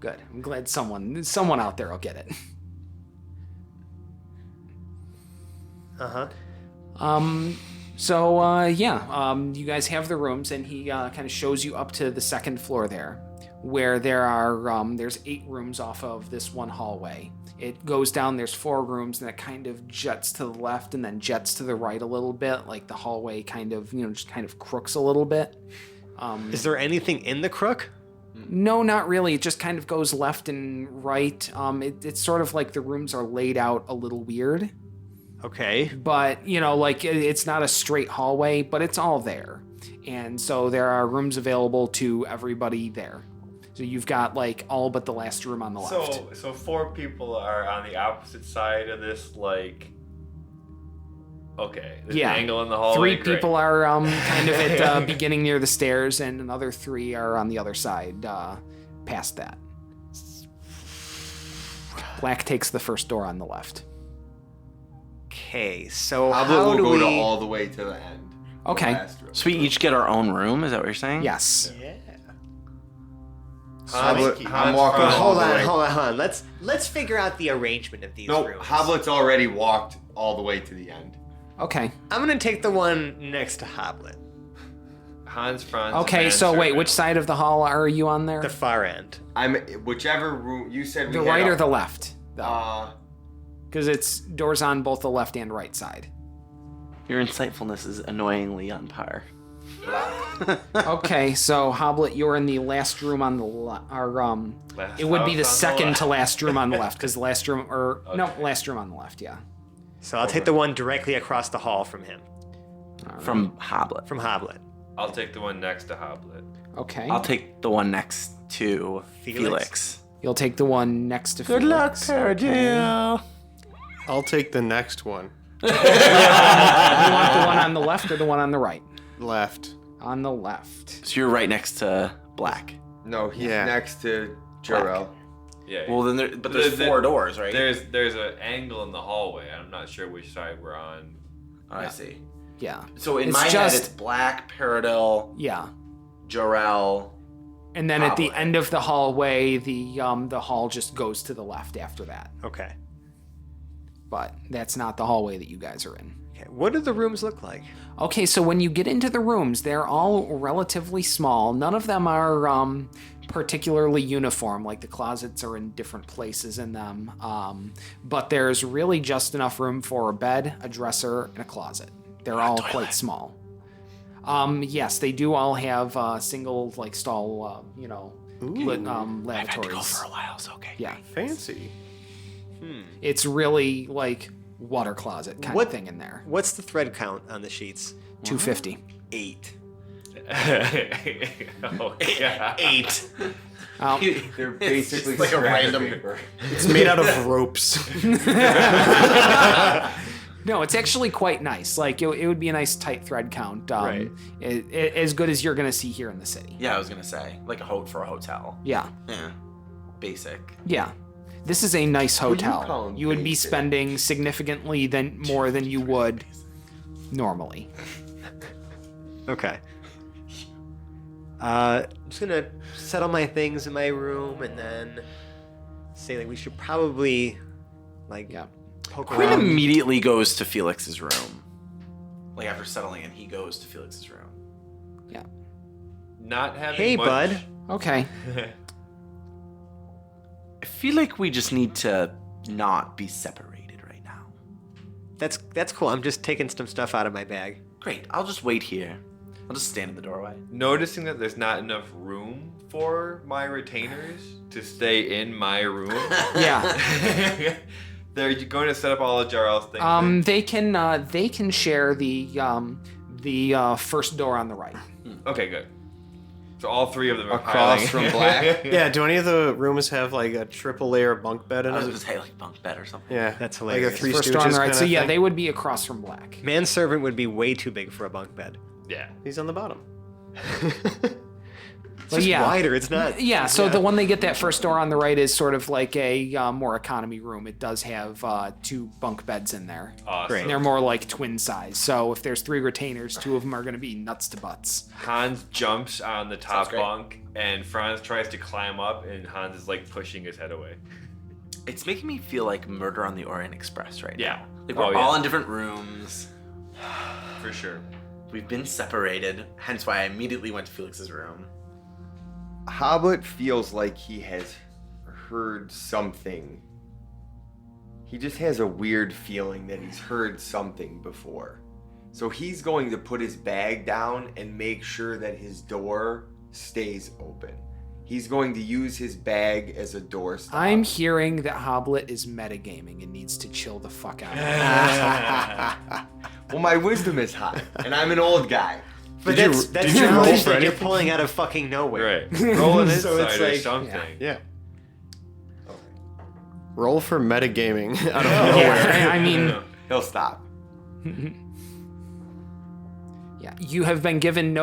Good. I'm glad someone out there will get it. You guys have the rooms, and he kind of shows you up to the 2nd floor there, where there's 8 rooms off of this one hallway. It goes down, there's 4 rooms, and it kind of jets to the left and then jets to the right a little bit, like the hallway kind of, just kind of crooks a little bit. Is there anything in the crook? No, not really. It just kind of goes left and right. It's sort of like the rooms are laid out a little weird. Okay. But, it's not a straight hallway, but it's all there. And so there are rooms available to everybody there. So you've got, all but the last room on the left. So 4 people are on the opposite side of this, okay, there's Yeah. an angle in the hallway. 3 people are kind of at beginning near the stairs, and another 3 are on the other side, past that. Black takes the first door on the left. Okay. So How how will do go we? to all the way to the end. The Okay. last room. So we each get our own room? Is that what you're saying? Yes. I'm walking Oh, all hold the way. on. Let's figure out the arrangement of these No, rooms. Hoblet's already walked all the way to the end. Okay. I'm gonna take the one next to Hoblet, Hans, Franz. Okay, and so wait, Servant. which side of the hall are you on there? the far end. I'm whichever room you said. The we right had or the left, though? Uh, Because it's doors on both the left and right side. Your insightfulness is annoyingly on par. Okay, so Hoblet, you're in the last room on the left. Last It would be the house on the second left. to last room on the left, because the last room, last room on the left, yeah. So I'll take the one directly across the hall from him, From Hoblet. from Hoblet. I'll take the one next to Hoblet. Okay. I'll take the one next to Felix. You'll take the one next to Good Felix. luck, Paradil. I'll take the next one. You want the one on the left or the one on the right? Left. On the left. So you're right next to Black. No, he's Yeah. next to Jarrell. Yeah. Well, then there's four doors, right? There's an angle in the hallway. I'm not sure which side we're on. Oh, I see. Yeah. So in It's my head, just- it's Black, Paradil, Yeah. Jarrell. And then at the Probably. end of the hallway, the hall just goes to the left after that. Okay. But that's not the hallway that you guys are in. Okay. What do the rooms look like? Okay, so when you get into the rooms, they're all relatively small. None of them are particularly uniform, like the closets are in different places in them. But there's really just enough room for a bed, a dresser, and a closet. They're all quite small. Yes, they do all have single like stall, lavatories. I've had to go for a while, so okay. Yeah, Fancy. it's really like water closet kind of thing in there. What's the thread count on the sheets? 250. 8. Oh, God. 8. They're basically just like a scrap random- paper. It's made out of ropes. No, it's actually quite nice. Like it would be a nice tight thread count. Right. As good as you're gonna see here in the city. Yeah, I was gonna say like for a hotel. Yeah. Yeah, basic. Yeah. This is a nice do you call hotel. them You would be basic? spending significantly more than you would normally. Okay. I'm just gonna settle my things in my room and then say like we should probably like Yeah. poke Quinn around. immediately goes to Felix's room. Like after settling in, he goes to Felix's room. Yeah. Not having Hey, much... bud. Okay. I feel like we just need to not be separated right now. That's cool. I'm just taking some stuff out of my bag. Great. I'll just wait here. I'll just stand in the doorway. Noticing that there's not enough room for my retainers to stay in my room. Yeah. They're going to set up all of Jarrell's things. They can share the first door on the right. Okay, good. So all three of them are Across piling. from Black? Yeah, do any of the rooms have like a triple layer bunk bed in I was it? gonna say like bunk bed or something. Yeah, That's like a hilarious. Three First Stooges door on the right. kinda So yeah, thing. they would be across from Black. Manservant would be way too big for a bunk bed. Yeah. He's on the bottom. It's just yeah. wider. It's not. Yeah, so the one they get that first door on the right is sort of like a more economy room. It does have 2 bunk beds in there. Awesome. And they're more like twin size. So if there's 3 retainers, 2 of them are going to be nuts to butts. Hans jumps on the top great. bunk, and Franz tries to climb up, and Hans is like pushing his head away. It's making me feel like Murder on the Orient Express right Yeah. now. Like we're Oh, all yeah. in different rooms. For sure. We've been separated, hence why I immediately went to Felix's room. Hoblet feels like he has heard something. He just has a weird feeling that he's heard something before. So he's going to put his bag down and make sure that his door stays open. He's going to use his bag as a door stop. I'm hearing that Hoblet is metagaming and needs to chill the fuck out. Well, my wisdom is high, and I'm an old guy. But Did that's you that's roll knowledge for that you're anything? pulling out of fucking nowhere. Right. Roll an So insight it's or like- something. Yeah. Roll for metagaming out of Yeah, nowhere. I mean, He'll stop. yeah, you have been given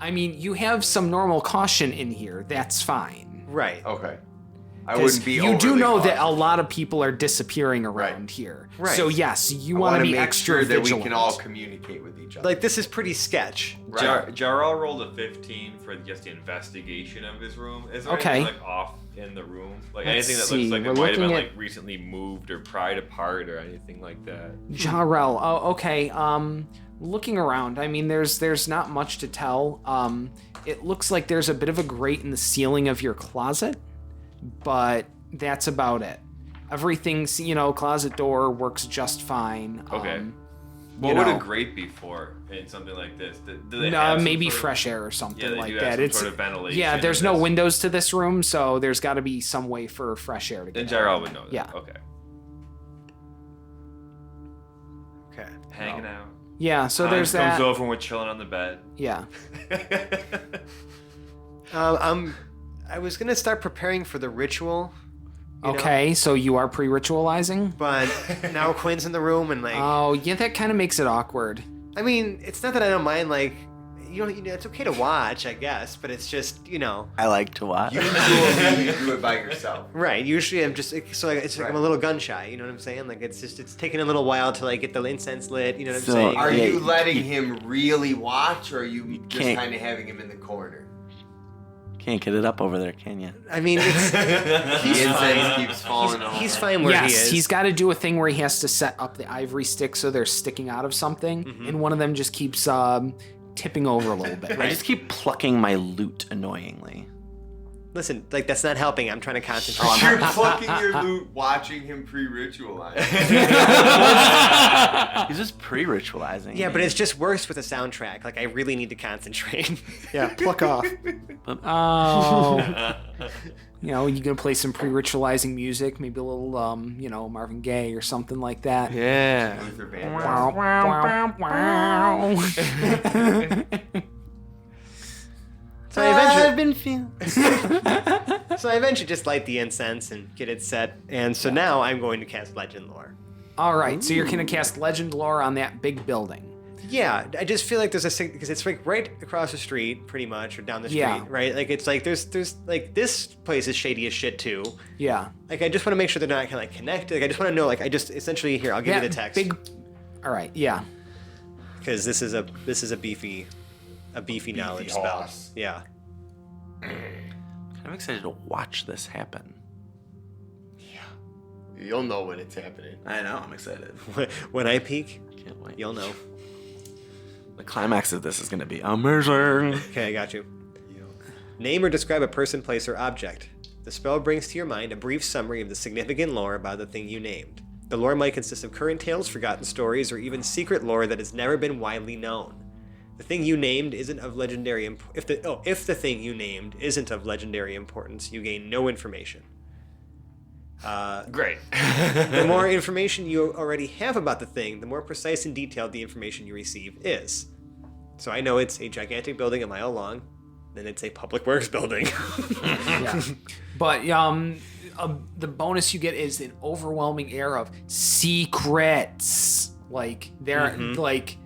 you have some normal caution in here. That's fine. Right. Okay. I 'Cause wouldn't be you do overly know that a cautious. lot of people are disappearing around Right. here. Right. So yes, you I want to wanna be make extra sure that vigilant. we can all communicate with each other. Like this is pretty sketch. Right. Jarrell rolled a 15 for just the investigation of his room. Is there Okay. anything like off in the room? Like Let's anything that see, looks like we're it might have been looking like recently moved or pried apart or anything like that? Jarrell. Oh, okay. Looking around, I mean, there's not much to tell. It looks like there's a bit of a grate in the ceiling of your closet, but that's about it. Everything's, closet door works just fine. Okay. You What would know. a grate be for in something like this? Do they have some Maybe sort of- fresh air or something Yeah, they like do have that. some It's sort of ventilation yeah. in There's no this. windows to this room, so there's got to be some way for fresh air to Then get out. Jarrell would know that. Yeah. Okay. Okay. Hanging out. Yeah. So Hans there's comes that. over and we're chilling on the bed. Yeah. I was gonna start preparing for the ritual. you know? Okay, so you are pre-ritualizing? But now Quinn's in the room and like. Oh, yeah, that kind of makes it awkward. I mean, it's not that I don't mind. Like, you know, it's okay to watch, I guess. But it's just, I like to watch. You do it by yourself. Right. Usually, I'm just it's like I'm a little gun shy. You know what I'm saying? Like, it's taking a little while to like get the incense lit. You know what I'm So, saying? Are Yeah, you letting him really watch, or are you just can't- kind of having him in the corner? Can't get it up over there, can you? I mean, it's, The incense keeps falling off. he's fine where he Yes, is. he's got to do a thing where he has to set up the ivory sticks so they're sticking out of something, and one of them just keeps tipping over a little bit. I just keep plucking my loot annoyingly. Listen, like that's not helping. I'm trying to concentrate. You're plucking your loot, watching him pre-ritualize. He's just pre-ritualizing. Yeah, me. but it's just worse with a soundtrack. Like I really need to concentrate. Yeah, pluck off. Oh. You know, you gonna play some pre-ritualizing music, maybe a little, Marvin Gaye or something like that. Yeah. Luther Vandross. Wow, wow, wow. So I I've been feeling. eventually just light the incense and get it set. And so now I'm going to cast Legend Lore. All right, so you're gonna cast Legend Lore on that big building. Yeah, I just feel like there's because it's like right across the street, pretty much, or down the street, Yeah. right? Like it's like there's like this place is shady as shit too. Yeah. Like I just want to make sure they're not kind of like connected. Like I just want to know. Like I just essentially here I'll give you the text Big. All right. Yeah. because this is a beefy knowledge spell. horse. Yeah. I'm excited to watch this happen. You'll know when it's happening. I know. I'm excited. When I peek, Can't wait. you'll know. The climax of this is going to be amazing. Okay, I got you. Name or describe a person, place, or object. The spell brings to your mind a brief summary of the significant lore about the thing you named. The lore might consist of current tales, forgotten stories, or even secret lore that has never been widely known. The thing you named isn't of legendary if the thing you named isn't of legendary importance, you gain no information. Great. The more information you already have about the thing, the more precise and detailed the information you receive is. So I know it's a gigantic building a mile long, then it's a public works building. Yeah. But the bonus you get is an overwhelming air of secrets. Like there, like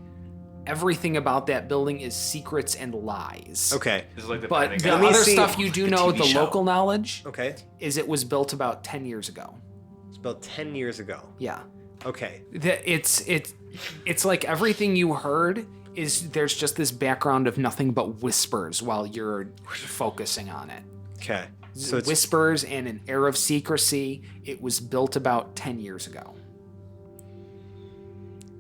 everything about that building is secrets and lies. Okay. This is like the But the Pentagon. me other see. stuff you do know, TV the show. local knowledge, Okay. is it was built about 10 years ago. It's built 10 years ago. Yeah. Okay. It's like everything you heard is there's just this background of nothing but whispers while you're focusing on it. Okay. So it's Whispers and an air of secrecy. It was built about 10 years ago.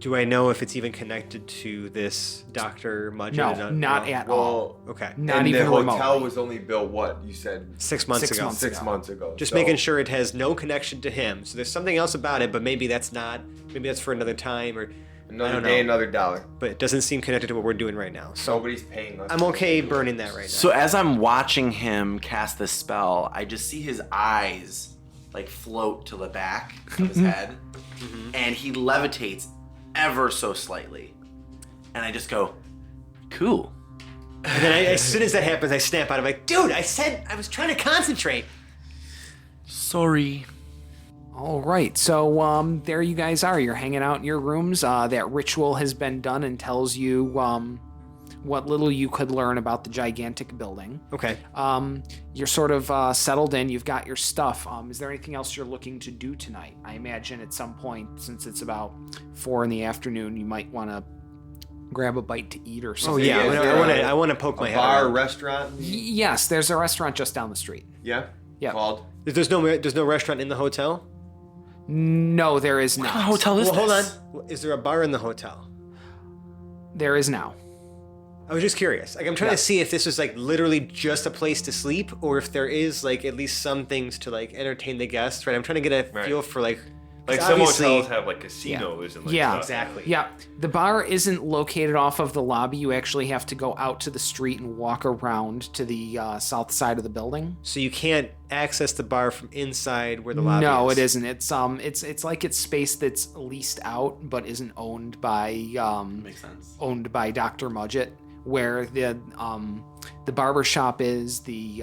do I know if it's even connected to this Dr. Mudgeon? No, not at all. Well, Okay. Not and even the hotel remotely. was only built what you said 6 months 6 ago. months 6 ago. months ago. Just So making sure it has no connection to him. So there's something else about it, but maybe that's for another time, or I another don't day, know. another dollar. But it doesn't seem connected to what we're doing right now. So Nobody's paying us. I'm okay burning that right now. So as I'm watching him cast this spell, I just see his eyes like float to the back of his head, and he levitates ever so slightly. And I just go, cool. And then as soon as that happens, I snap out of like, dude, I said I was trying to concentrate. Sorry. All right, so there you guys are. You're hanging out in your rooms. That ritual has been done and tells you what little you could learn about the gigantic building. Okay. You're sort of settled in. You've got your stuff. Is there anything else you're looking to do tonight? I imagine at some point, since it's about 4 PM, you might want to grab a bite to eat or Oh something. yeah, is there I want to poke my a head bar, around. restaurant. Yes, there's a restaurant just down the street. Yeah. Yeah. Called. There's no restaurant in the hotel. No, there is not. What kind of hotel is Well, hold this? on. Is there a bar in the hotel? There is now. I was just curious. Like I'm trying to see if this is like literally just a place to sleep, or if there is like at least some things to like entertain the guests. Right. I'm trying to get a Right. feel for like. Like 'cause some obviously- hotels have like casinos and like Yeah, stuff. Exactly. Yeah, the bar isn't located off of the lobby. You actually have to go out to the street and walk around to the south side of the building. So you can't access the bar from inside where the lobby No, is. it isn't. It's like it's space that's leased out but isn't owned by Makes sense. owned by Dr. Mudgett, where the barber shop is, the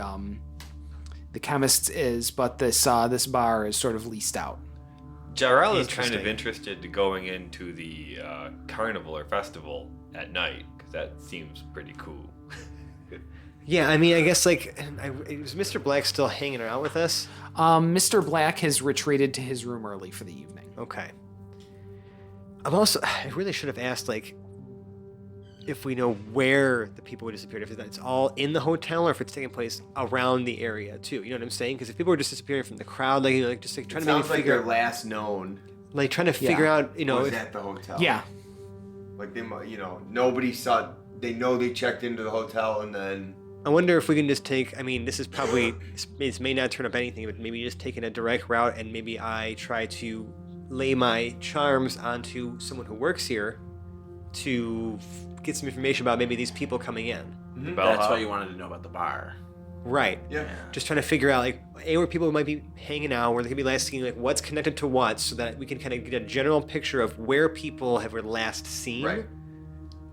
The chemist's is, but this bar is sort of leased out. Jarrell is kind of Interesting. interested to going into the carnival or festival at night because that seems pretty cool. Yeah, I mean, I guess like, is Mr. Black still hanging out with us? Mr. Black has retreated to his room early for the evening. Okay. I really should have asked, like, if we know where the people who disappeared, if it's all in the hotel or if it's taking place around the area too. You know what I'm saying? Because if people were just disappearing from the crowd, like, just like trying to maybe Sounds like figure their last known like trying to figure out, was if, at the hotel. Yeah. Like they, nobody saw. They know they checked into the hotel and then. I wonder if we can just take. I mean, this is probably this may not turn up anything, but maybe just taking a direct route, and maybe I try to lay my charms onto someone who works here to get some information about maybe these people coming in. The That's bellhop. why you wanted to know about the bar. Right. Yeah. Just trying to figure out like where people might be hanging out, where they could be last seen, like what's connected to what, so that we can kind of get a general picture of where people were last seen. Right.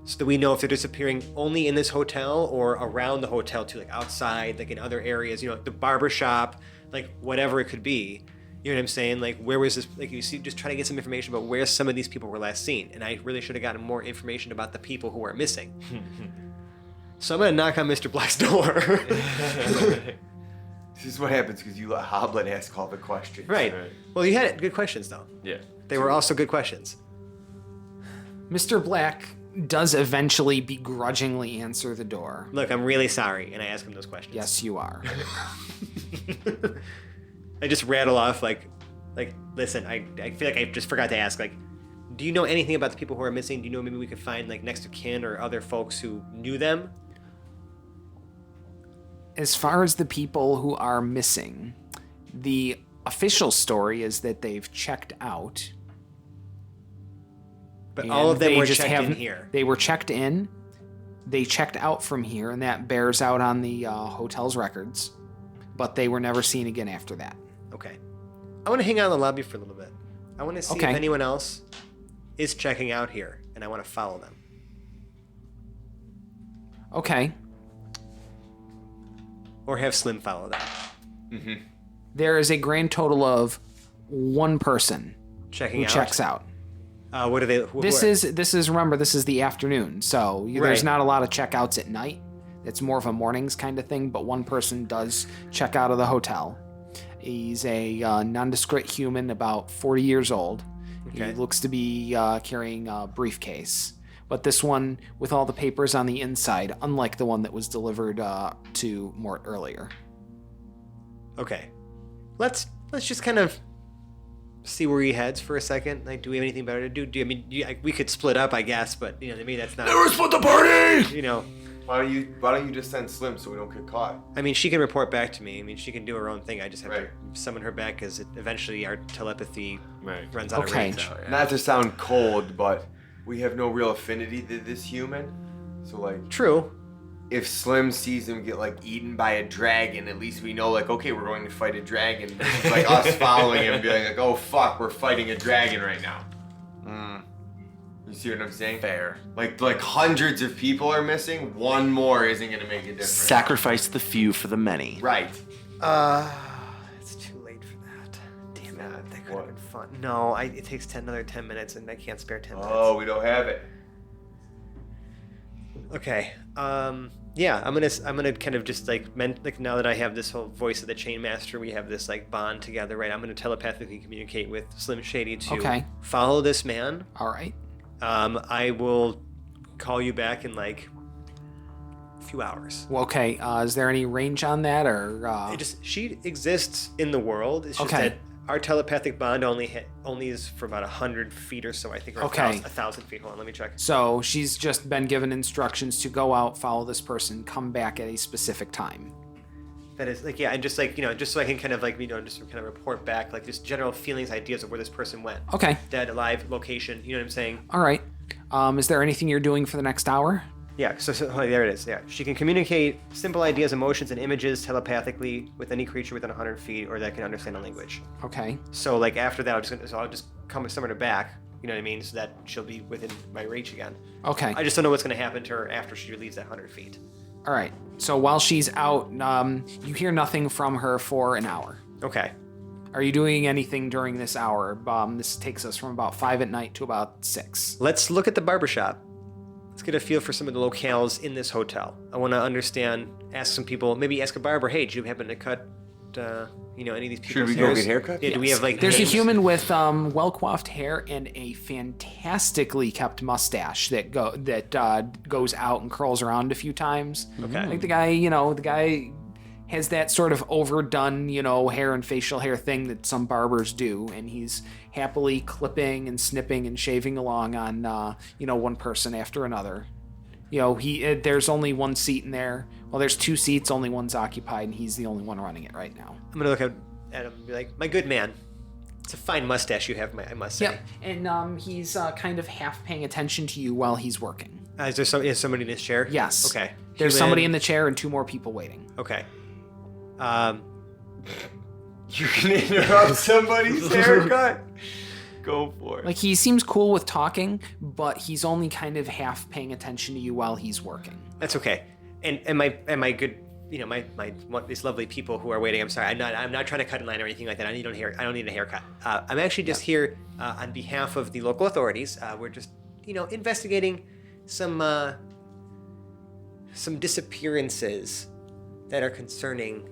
So that we know if they're disappearing only in this hotel or around the hotel too, like outside, like in other areas, the barber shop, like whatever it could be. You know what I'm saying? Like where was this, like you see, just trying to get some information about where some of these people were last seen. And I really should have gotten more information about the people who are missing. So I'm going to knock on Mr. Black's door. This is what happens because you let Hoblet ask all the questions. Right. Well, you had good questions though. Yeah. They were also good questions. Mr. Black does eventually begrudgingly answer the door. Look, I'm really sorry, and I ask him those questions. Yes, you are. I just rattle off like, listen, I feel like I just forgot to ask, like, do you know anything about the people who are missing? Do you know maybe we could find like next of kin or other folks who knew them? As far as the people who are missing, the official story is that they've checked out. But all of them they were just checked in haven't- here. They were checked in. They checked out from here, and that bears out on the hotel's records. But they were never seen again after that. Okay. I want to hang out in the lobby for a little bit. I want to see Okay. if anyone else is checking out here, and I want to follow them. Okay. Or have Slim follow them. There is a grand total of one person Checking who out. checks out. What are they? This is remember, this is the afternoon, so there's Right. not a lot of checkouts at night. It's more of a mornings kind of thing, but one person does check out of the hotel. He's a nondescript human, about 40 years old. Okay. He looks to be carrying a briefcase. But this one, with all the papers on the inside, unlike the one that was delivered to Mort earlier. Okay. Let's just kind of see where he heads for a second. Like, do we have anything better to do? We could split up, I guess, but maybe that's not. Never split the party. You know, Why don't you just send Slim so we don't get caught? I mean, she can report back to me. I mean, she can do her own thing. I just have Right. to summon her back because eventually our telepathy Right. runs out of Okay. range. Not to sound cold, but we have no real affinity to this human. So like, True. if Slim sees him get like eaten by a dragon, at least we know like, okay, we're going to fight a dragon. This is like us following him, being like, oh fuck, we're fighting a dragon right now. You see what I'm saying? Fair. Like hundreds of people are missing. One more isn't gonna make a difference. Sacrifice the few for the many. Right. It's too late for that. Damn Nah, it. That could what? have been fun. No, it takes another 10 minutes and I can't spare 10 minutes. Oh, we don't have it. Okay. Yeah, I'm gonna kind of just like now that I have this whole voice of the Chain Master, we have this like bond together, right? I'm gonna telepathically communicate with Slim Shady to Okay. follow this man. All right. I will call you back in like a few hours. Well, okay. Is there any range on that, or She exists in the world. It's just Okay. that our telepathic bond only is for about 100 feet or so. I think, or Okay. 1,000 feet. Hold on, let me check. so she's just been given instructions to go out, follow this person, come back at a specific time. That is like, yeah, and just like, just so I can kind of like, just kind of report back, like just general feelings, ideas of where this person went. Okay. Dead, alive, location, you know what I'm saying? All right. Is there anything you're doing for the next hour? Yeah, so oh, there it is. Yeah, she can communicate simple ideas, emotions, and images telepathically with any creature within 100 feet or that can understand a language. Okay. So like after that, I'll just come summon her back, you know what I mean, so that she'll be within my reach again. Okay. I just don't know what's going to happen to her after she leaves that 100 feet. All right. So while she's out, you hear nothing from her for an hour. Okay. Are you doing anything during this hour? This takes us from about 5 at night to about 6. Let's look at the barbershop. Let's get a feel for some of the locales in this hotel. I want to understand, ask some people, maybe ask a barber, hey, did you happen to cut, any of these people's Should we go hairs? get haircuts? Yeah, do we have like There's names? a human with well-coiffed hair and a fantastically kept mustache that goes out and curls around a few times. Okay. Like the guy has that sort of overdone, hair and facial hair thing that some barbers do, and he's happily clipping and snipping and shaving along on, one person after another. There's only one seat in there. Well, there's 2 seats, only one's occupied, and he's the only one running it right now. I'm gonna look at him and be like, my good man, it's a fine mustache you have, I must say. Yep, and he's kind of half paying attention to you while he's working. Is there somebody in his chair? Yes. Okay. There's somebody in the chair and 2 more people waiting. Okay. You're gonna interrupt somebody's haircut? Go for it. Like, he seems cool with talking, but he's only kind of half paying attention to you while he's working. That's okay. And my good, these lovely people who are waiting. I'm sorry. I'm not trying to cut in line or anything like that. I don't need a haircut. I'm actually just here on behalf of the local authorities. We're just, investigating some disappearances that are concerning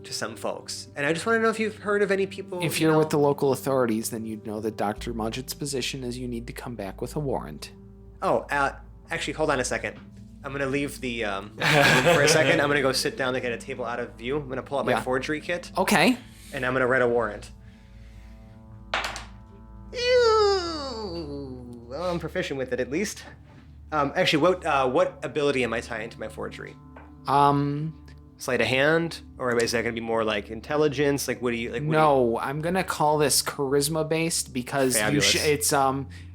to some folks. And I just want to know if you've heard of any people. If you're with the local authorities, then you'd know that Dr. Mudgett's position is you need to come back with a warrant. Oh, actually, hold on a second. I'm going to leave the room for a second. I'm going to go sit down and get a table out of view. I'm going to pull out my forgery kit. Okay. And I'm going to write a warrant. Ew. Well, I'm proficient with it at least. Actually, what ability am I tying to my forgery? Sleight of hand, or is that going to be more like intelligence? Like, what do you like? No, I'm gonna call this charisma based because it's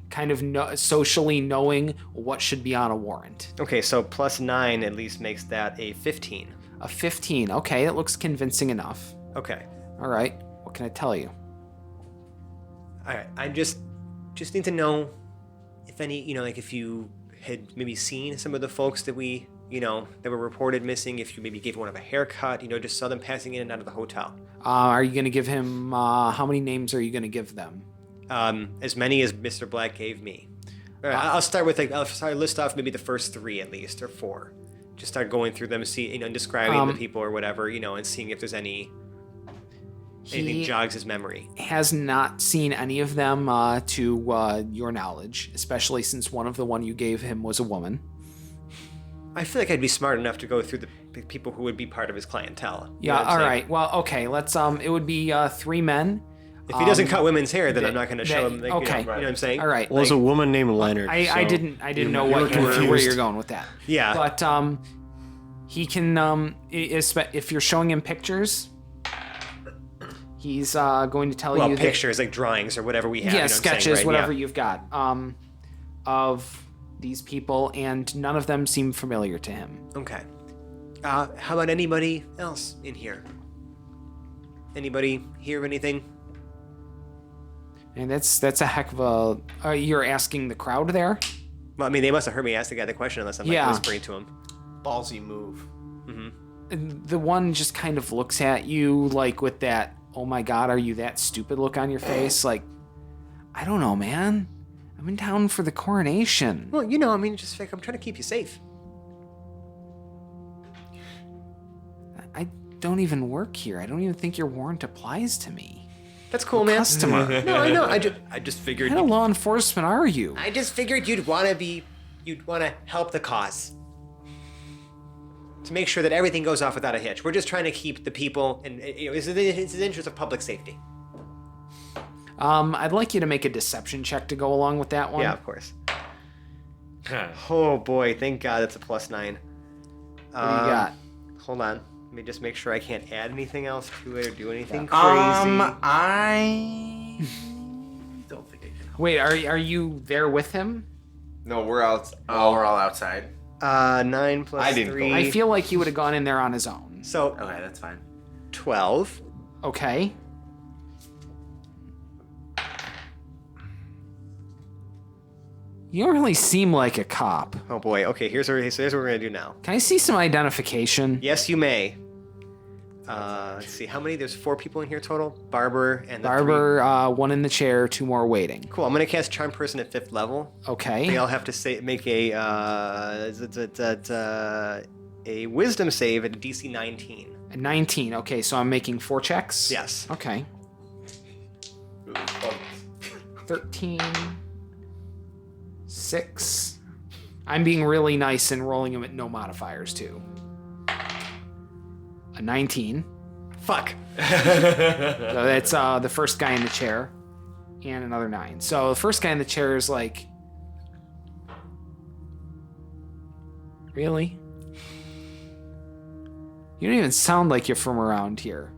kind of socially knowing what should be on a warrant. Okay, so +9 at least makes that a 15. A 15. Okay, it looks convincing enough. Okay. All right. What can I tell you? All right. I just need to know if any, if you had maybe seen some of the folks that we, that were reported missing, if you maybe gave one of a haircut, just saw them passing in and out of the hotel. Are you going to give him, how many names are you going to give them? As many as Mr. Black gave me. All right, I'll start with, list off maybe the first 3 at least, or 4. Just start going through them, see, and describing the people or whatever, and seeing if there's anything jogs his memory. Has not seen any of them to your knowledge, especially since one you gave him was a woman. I feel like I'd be smart enough to go through the people who would be part of his clientele. Yeah, all right. Well, okay, let's, it would be 3 men. If he doesn't cut women's hair, then I'm not going to show him. Like, okay. You know what I'm saying? All right. Well, there's a woman named Leonard. I didn't know where you're going with that. Yeah. But he can, if you're showing him pictures, he's going to tell you. Well, pictures, like drawings or whatever we have. Yeah, you know sketches, saying, right? whatever Yeah. you've got, of these people, and none of them seem familiar to him. Okay. How about anybody else in here? Anybody hear of anything? And that's a heck of a. You're asking the crowd there. Well, I mean, they must have heard me ask the guy the question, unless I'm like whispering to him. Ballsy move. And the one just kind of looks at you like with that, "Oh my God, are you that stupid?" look on your face. Like, I don't know, man. I'm in town for the coronation. Well, just like I'm trying to keep you safe. I don't even work here. I don't even think your warrant applies to me. That's cool, man. Customer. No, I know. I just figured. What kind of law enforcement are you? I just figured you'd want to help the cause. To make sure that everything goes off without a hitch. We're just trying to keep the people, and it's in the interest of public safety. I'd like you to make a deception check to go along with that one. Yeah, of course. Oh boy, thank God it's a +9. What do you got? Hold on. Let me just make sure I can't add anything else to it or do anything crazy. I don't think I can. Wait, are you there with him? No, we're out. Oh, we're all outside. 9 plus I didn't 3. go. I feel like he would have gone in there on his own. So Okay, that's fine. 12. Okay. You don't really seem like a cop. Oh boy. Okay, here's what we're gonna do now. Can I see some identification? Yes, you may. Let's see. How many? There's 4 people in here total. Barber and the 3. Barber, one in the chair, 2 more waiting. Cool. I'm gonna cast Charm Person at 5th level. Okay. They all have to make a Wisdom save at DC 19. 19. Okay, so I'm making 4 checks? Yes. Okay. 13. 6. I'm being really nice and rolling them at no modifiers, too. A 19. Fuck. So that's the first guy in the chair. And another 9. So the first guy in the chair is like... Really? You don't even sound like you're from around here.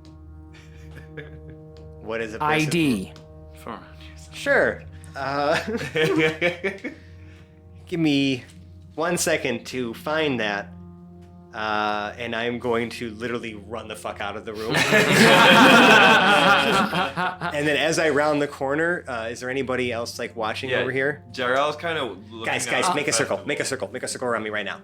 What is it? ID. Sure. Give me 1 second to find that. And I'm going to literally run the fuck out of the room. And then as I round the corner, is there anybody else like watching over here? Jarrell's kind of looking Guys, up make a circle. at- Make a circle. Make a circle around me right now.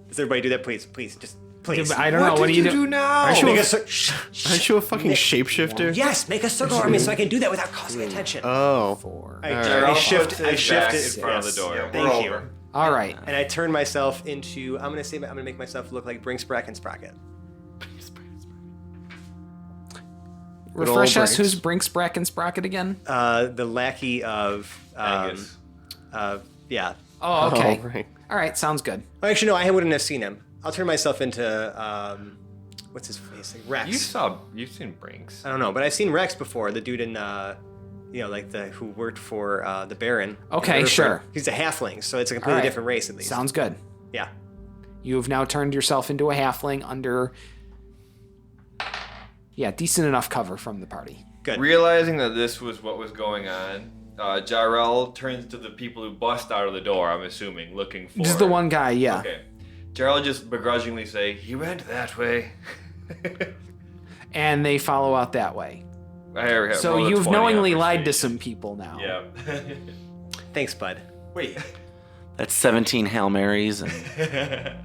Does everybody do that? Please. Just please. I don't know. What do you do? now? Aren't you, Make a, a cir- aren't you a fucking shapeshifter? Yes, make a circle around me so I can do that without causing attention. Oh. 4. I Jarrell shift puts his back it in front of the door. Yeah, Thank we're you. over. All right. And I turn myself into. I'm gonna make myself look like Brinksprack and Sprocket. Refresh us. Brinks. Who's Brinks, Brack, and Sprocket again? The lackey of. Angus. Yeah. Oh, okay. Oh, right. All right. Sounds good. Oh, actually, no, I wouldn't have seen him. I'll turn myself into. What's his face? Like Rex. You've seen Brinks. I don't know, but I've seen Rex before. The dude in. Like who worked for the Baron. Okay, sure. He's a halfling, so it's a completely All right. different race at least. Sounds good. Yeah. You have now turned yourself into a halfling under. Yeah, decent enough cover from the party. Good. Realizing that this was what was going on, Jarrell turns to the people who bust out of the door, I'm assuming, looking for... This is the one guy, yeah. Okay. Jarrell just begrudgingly say, he went that way. And they follow out that way. Here, So roll a you've 20 on knowingly lied to persuasion. some people now. Yeah. Thanks, bud. Wait. That's 17 Hail Marys. And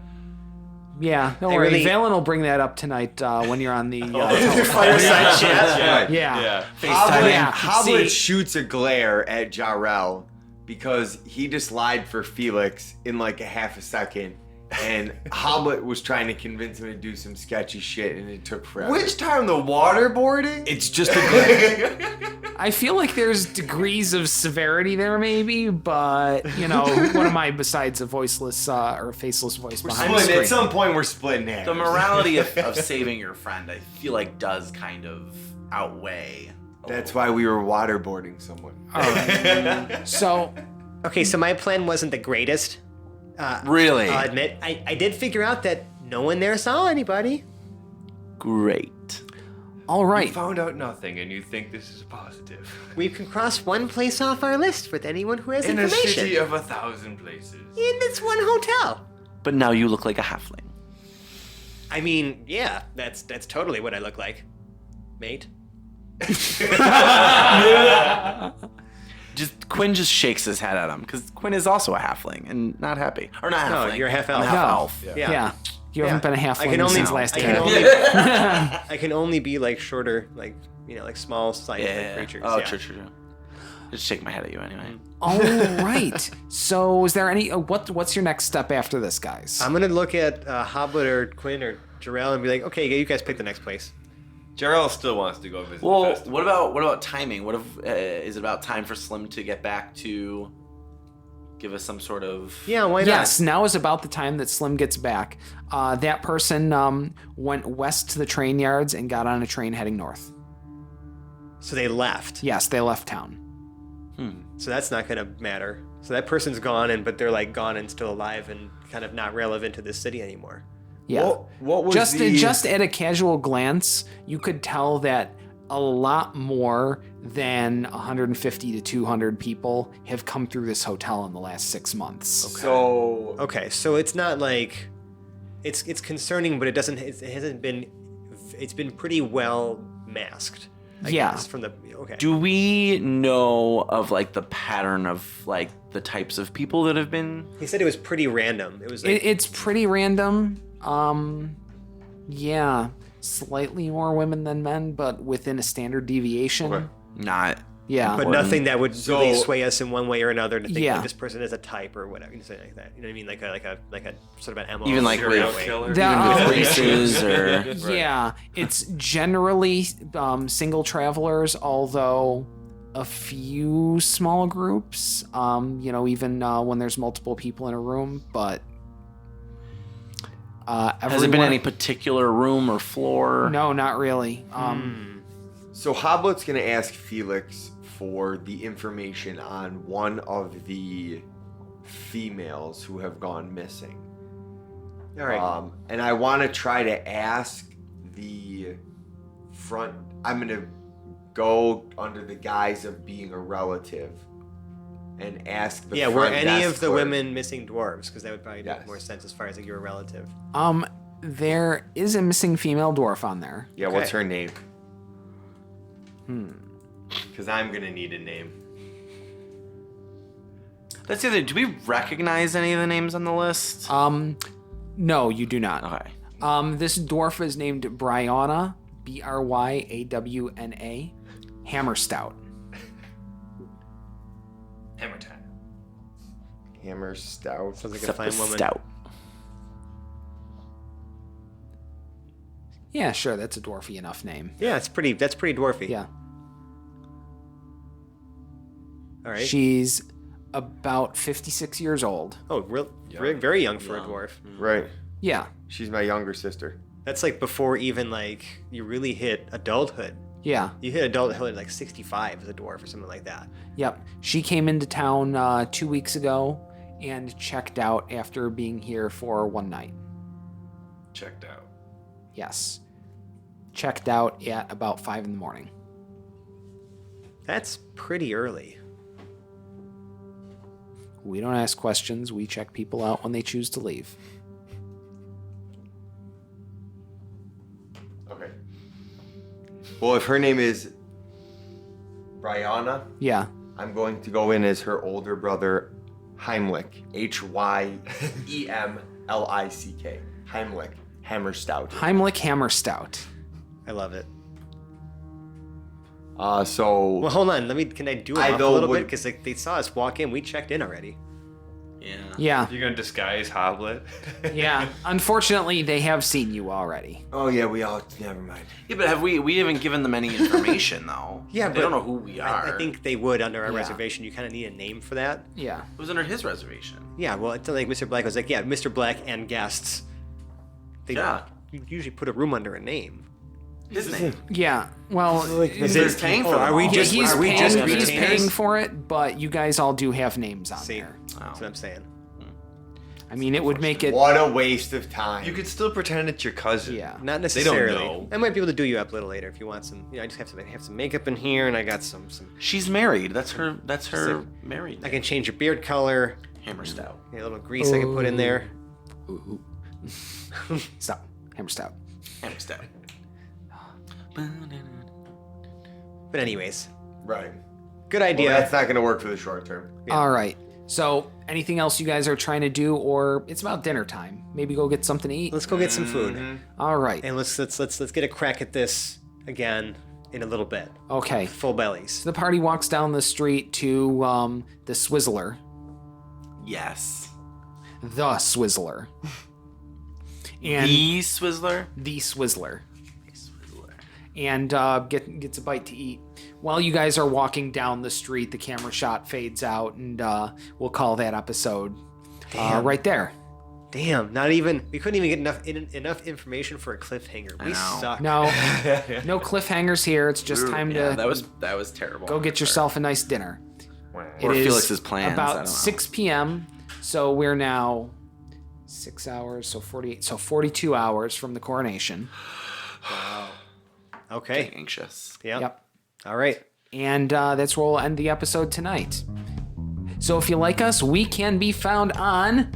Yeah, don't I worry. really- Valen will bring that up tonight when you're on the... Fireside chat. yeah. Hoblet, See- shoots a glare at Jarrell because he just lied for Felix in like a half a second. And Hoblet was trying to convince him to do some sketchy shit, and it took forever. Which time, the waterboarding? It's just a glare. I feel like there's degrees of severity there, maybe, but, what am I besides a voiceless or faceless voice behind the Split- screen? at some point, we're splitting hairs. the morality of saving your friend, I feel like, does kind of outweigh. That's why we were waterboarding someone. All right. So, Okay, so my plan wasn't the greatest. Really? I'll admit, I did figure out that no one there saw anybody. Great. all You right. found out nothing, and you think this is positive. We can cross one place off our list with anyone who has In a information. city of 1,000 places. In this one hotel. But now you look like a halfling. I mean, yeah, that's totally what I look like, mate. Quinn just shakes his head at him because Quinn is also a halfling and not happy. Or not No, halfling. you're half I'm elf. half No. elf. Yeah. You haven't been a I can halfling only, since last I year. can only, I can only be like shorter, like like small scientific creatures. Oh, yeah. true. Just shake my head at you anyway. All right. So, is there any? What's your next step after this, guys? I'm gonna look at Hoblet or Quinn or Jarrell and be like, okay, you guys pick the next place. Jarrell still wants to go visit the Well, festival. what about timing? What if is it about time for Slim to get back to give us some sort of? Yeah, why not? Yes, now is about the time that Slim gets back. That person went west to the train yards and got on a train heading north. So they left. Yes, they left town. So that's not gonna matter. So that person's gone, but they're like gone and still alive and kind of not relevant to this city anymore. Yeah. What was Just at a casual glance, you could tell that a lot more than 150 to 200 people have come through this hotel in the last 6 months. So Okay, so it's not like it's concerning, but it hasn't been. It's been pretty well masked. I Yeah. guess, from the okay. Do we know of like the pattern of like the types of people that have been? He said it was pretty random. It was like, It's pretty random. Yeah, slightly more women than men, but within a standard deviation. Okay. Not. Yeah. but nothing that would So- really sway us in one way or another to think Yeah. like this person is a type or whatever. Something like that. You know what I mean? Like a sort of an MO. Even like Serial with- killer. That- Even with races or. Right. Yeah, it's generally single travelers, although a few small groups, even when there's multiple people in a room, but Has it been any particular room or floor? No, not really. So Hoblet's gonna ask Felix for the information on one of the females who have gone missing. All right. And I want to try to ask the front. I'm gonna go under the guise of being a relative and ask the yeah, were front any desk of the clerk- women missing dwarves? Because that would probably make Yes. more sense as far as like you're a relative. There is a missing female dwarf on there. Yeah, what's Okay. her name? Because I'm gonna need a name. That's the other. Do we recognize any of the names on the list? No, you do not. Okay. This dwarf is named Bryawna, Bryawna, Hammer Stout. Hammer time. Hammer Stout. Sounds like a Except fine the woman. stout. Yeah, sure, that's a dwarfy enough name. Yeah, that's pretty dwarfy. Yeah. All right. She's about 56 years old. Very young for a dwarf. Right. Yeah. She's my younger sister. That's like before even like you really hit adulthood. Yeah. You hit adulthood at like 65 as a dwarf or something like that. Yep. She came into town 2 weeks ago and checked out after being here for one night. Checked out. Yes. Checked out at about 5 in the morning. That's pretty early. We don't ask questions. We check people out when they choose to leave. Okay. Well, if her name is Bryawna, Yeah. I'm going to go in as her older brother, Heimlich. Hyemlick. Heimlich. Hammer Stout. Heimlich Hammer Stout. I love it. So Well, hold on. Can I do it I off a know little what- bit? Because like, they saw us walk in. We checked in already. Yeah. Yeah. You're gonna disguise Hoblet? Yeah. Unfortunately, they have seen you already. oh yeah, we all never mind. Yeah, but we haven't given them any information though. Yeah, they but don't know who we are. I think they would under our Yeah. reservation. You kind of need a name for that. Yeah. it was under his reservation. Yeah. Well, it's like Mr. Black was like, yeah, Mr. Black and guests. They Yeah. You usually put a room under a name. His name. Yeah. Well, Is it paying for them are we all? just he's are we paying, just he's retainers? paying for it, but you guys all do have names on See, there. that's what I'm saying. I mean, it would make it. What a waste of time. You could still pretend it's your cousin. Yeah. Not They necessarily. don't know. I might be able to do you up a little later if you want some. I just have some makeup in here, and I got some. She's married. That's her married I name. can change your beard color. Hammer Stout. A little grease I can put in there. Ooh. Stop. Hammer Stout. Hammer Stout. But anyways, right. good Well, idea. that's not going to work for the short term. Yeah. All right. So, anything else you guys are trying to do, or it's about dinner time? Maybe go get something to eat. Let's go get some food, All right. and let's get a crack at this again in a little bit. Okay. Full bellies. So the party walks down the street to the Swizzler. Yes. The Swizzler. And The Swizzler. the Swizzler. Swizzler. And gets a bite to eat. While you guys are walking down the street, the camera shot fades out, and we'll call that episode right there. Damn, not even. We couldn't even get enough information for a cliffhanger. We know. suck. No, no cliffhangers here. It's just time Yeah, to that was terrible. go get yourself a nice dinner. Or It is Felix's plans. I don't know. About 6 p.m. So we're now 6 hours, so 48, so 42 hours from the coronation. Okay. Anxious. Yep. All right. And that's where we'll end the episode tonight. So if you like us, we can be found on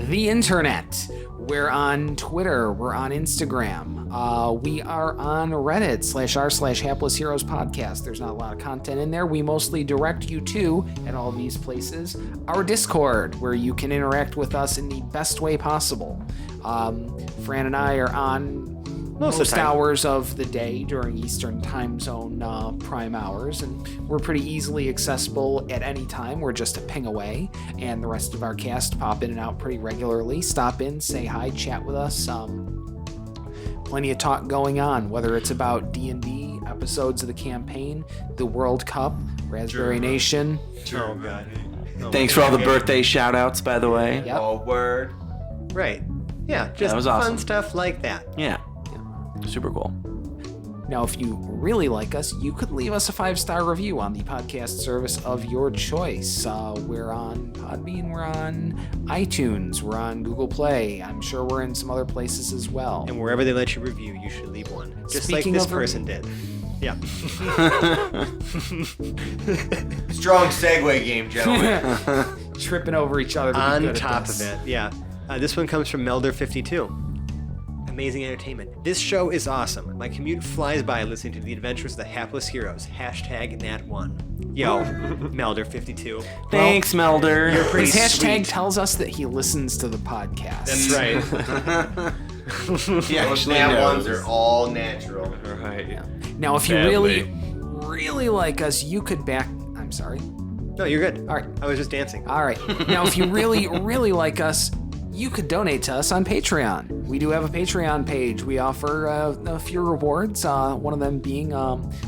the internet. We're on Twitter. We're on Instagram. We are on Reddit /r/Hapless Heroes Podcast. There's not a lot of content in there. We mostly direct you to, at all these places, our Discord, where you can interact with us in the best way possible. Fran and I are on most hours of the day during Eastern Time Zone prime hours, and we're pretty easily accessible at any time. We're just a ping away, and the rest of our cast pop in and out pretty regularly. Stop in, say hi, chat with us. Plenty of talk going on, whether it's about D&D, episodes of the campaign, the World Cup, Raspberry Nation. Oh, God. Thanks for all the birthday shout-outs, by the way. Yep. Oh, word. Right. Yeah, just That was fun awesome. stuff like that. Yeah. Super cool. Now, if you really like us, you could leave us a 5-star review on the podcast service of your choice. We're on Podbean, we're on iTunes, we're on Google Play. I'm sure we're in some other places as well. And wherever they let you review, you should leave one. Just Speaking like this of person did. Yeah. Strong segue game, gentlemen. Tripping over each other to be On good at top this. of it, yeah. This one comes from Melder52. Amazing entertainment. This show is awesome. My commute flies by listening to the adventures of the hapless heroes. #Nat1. Yo, Melder52. Thanks, Melder. You're pretty His hashtag sweet. tells us that he listens to the podcast. That's right. Yeah, Those nat knows. ones are all natural. Right. Now, if you Badly. really like us, you could back... I'm sorry. No, you're good. All right. I was just dancing. All right. Now, if you really like us, you could donate to us on Patreon. We do have a Patreon page. We offer a few rewards, one of them being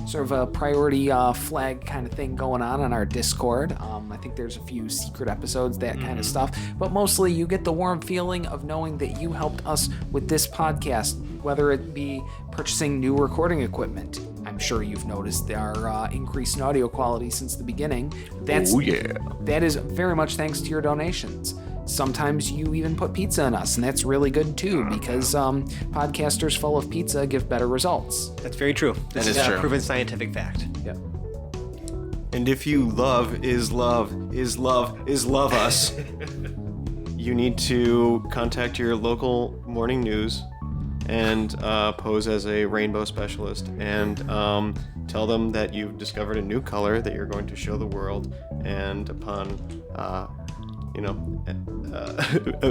sort of a priority flag kind of thing going on our Discord. I think there's a few secret episodes, that kind of stuff. But mostly you get the warm feeling of knowing that you helped us with this podcast, whether it be purchasing new recording equipment. I'm sure you've noticed our increase in audio quality since the beginning. That is very much thanks to your donations. Sometimes you even put pizza in us, and that's really good too, because podcasters full of pizza give better results. That's very true. This is is true. a proven scientific fact. Yep. And if you love us, you need to contact your local morning news and pose as a rainbow specialist and tell them that you've discovered a new color that you're going to show the world, and upon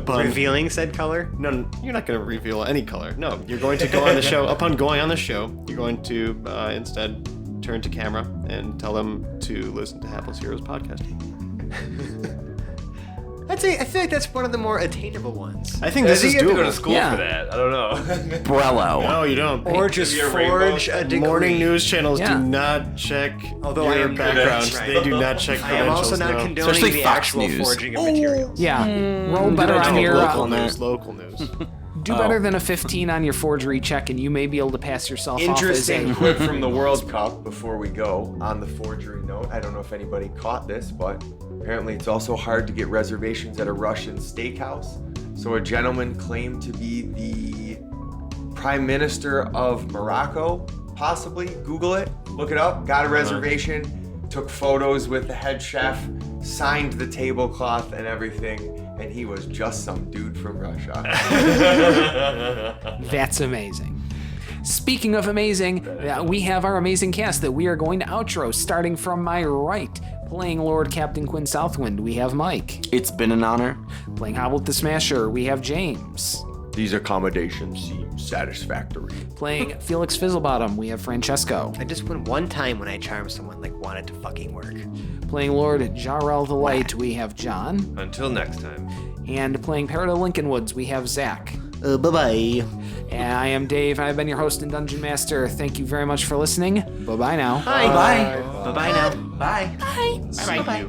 Revealing said color? No, you're not going to reveal any color. No, you're going to go on the show. Upon going on the show, you're going to instead turn to camera and tell them to listen to Hapless Heroes podcast. I feel like that's one of the more attainable ones. I think Does this he is have to go doable. to school Yeah. for that? I don't know. Brello. No, you don't. Or just Maybe a rainbow? forge a degree. Morning news channels Yeah. do not check Although I your am- background. Right. They do not check I am also credentials. not no. condoning Especially the Fox actual News. forging of materials. Yeah. Roll better on your local news. Local news. do better than a 15 on your forgery check, and you may be able to pass yourself Interesting off as clip from the World Cup before we go on the forgery note. I don't know if anybody caught this, but apparently it's also hard to get reservations at a Russian steakhouse. So a gentleman claimed to be the Prime Minister of Morocco, possibly. Google it, look it up, got a reservation, took photos with the head chef, signed the tablecloth and everything, and he was just some dude from Russia. That's amazing. Speaking of amazing, we have our amazing cast that we are going to outro, starting from my right. Playing Lord Captain Quinn Southwind, we have Mike. It's been an honor. Playing Hoblet the Smasher, we have James. These accommodations seem satisfactory. Playing Felix Fizzlebottom, we have Francesco. I just went one time when I charmed someone like wanted to fucking work. Playing Lord Jarrell the Light, we have John. Until next time. And playing Peridot Lincolnwoods, we have Zach. Bye-bye. And I am Dave, and I've been your host and Dungeon Master. Thank you very much for listening. Bye-bye now. Bye. Bye. Bye-bye now. Bye. Bye. Bye-bye.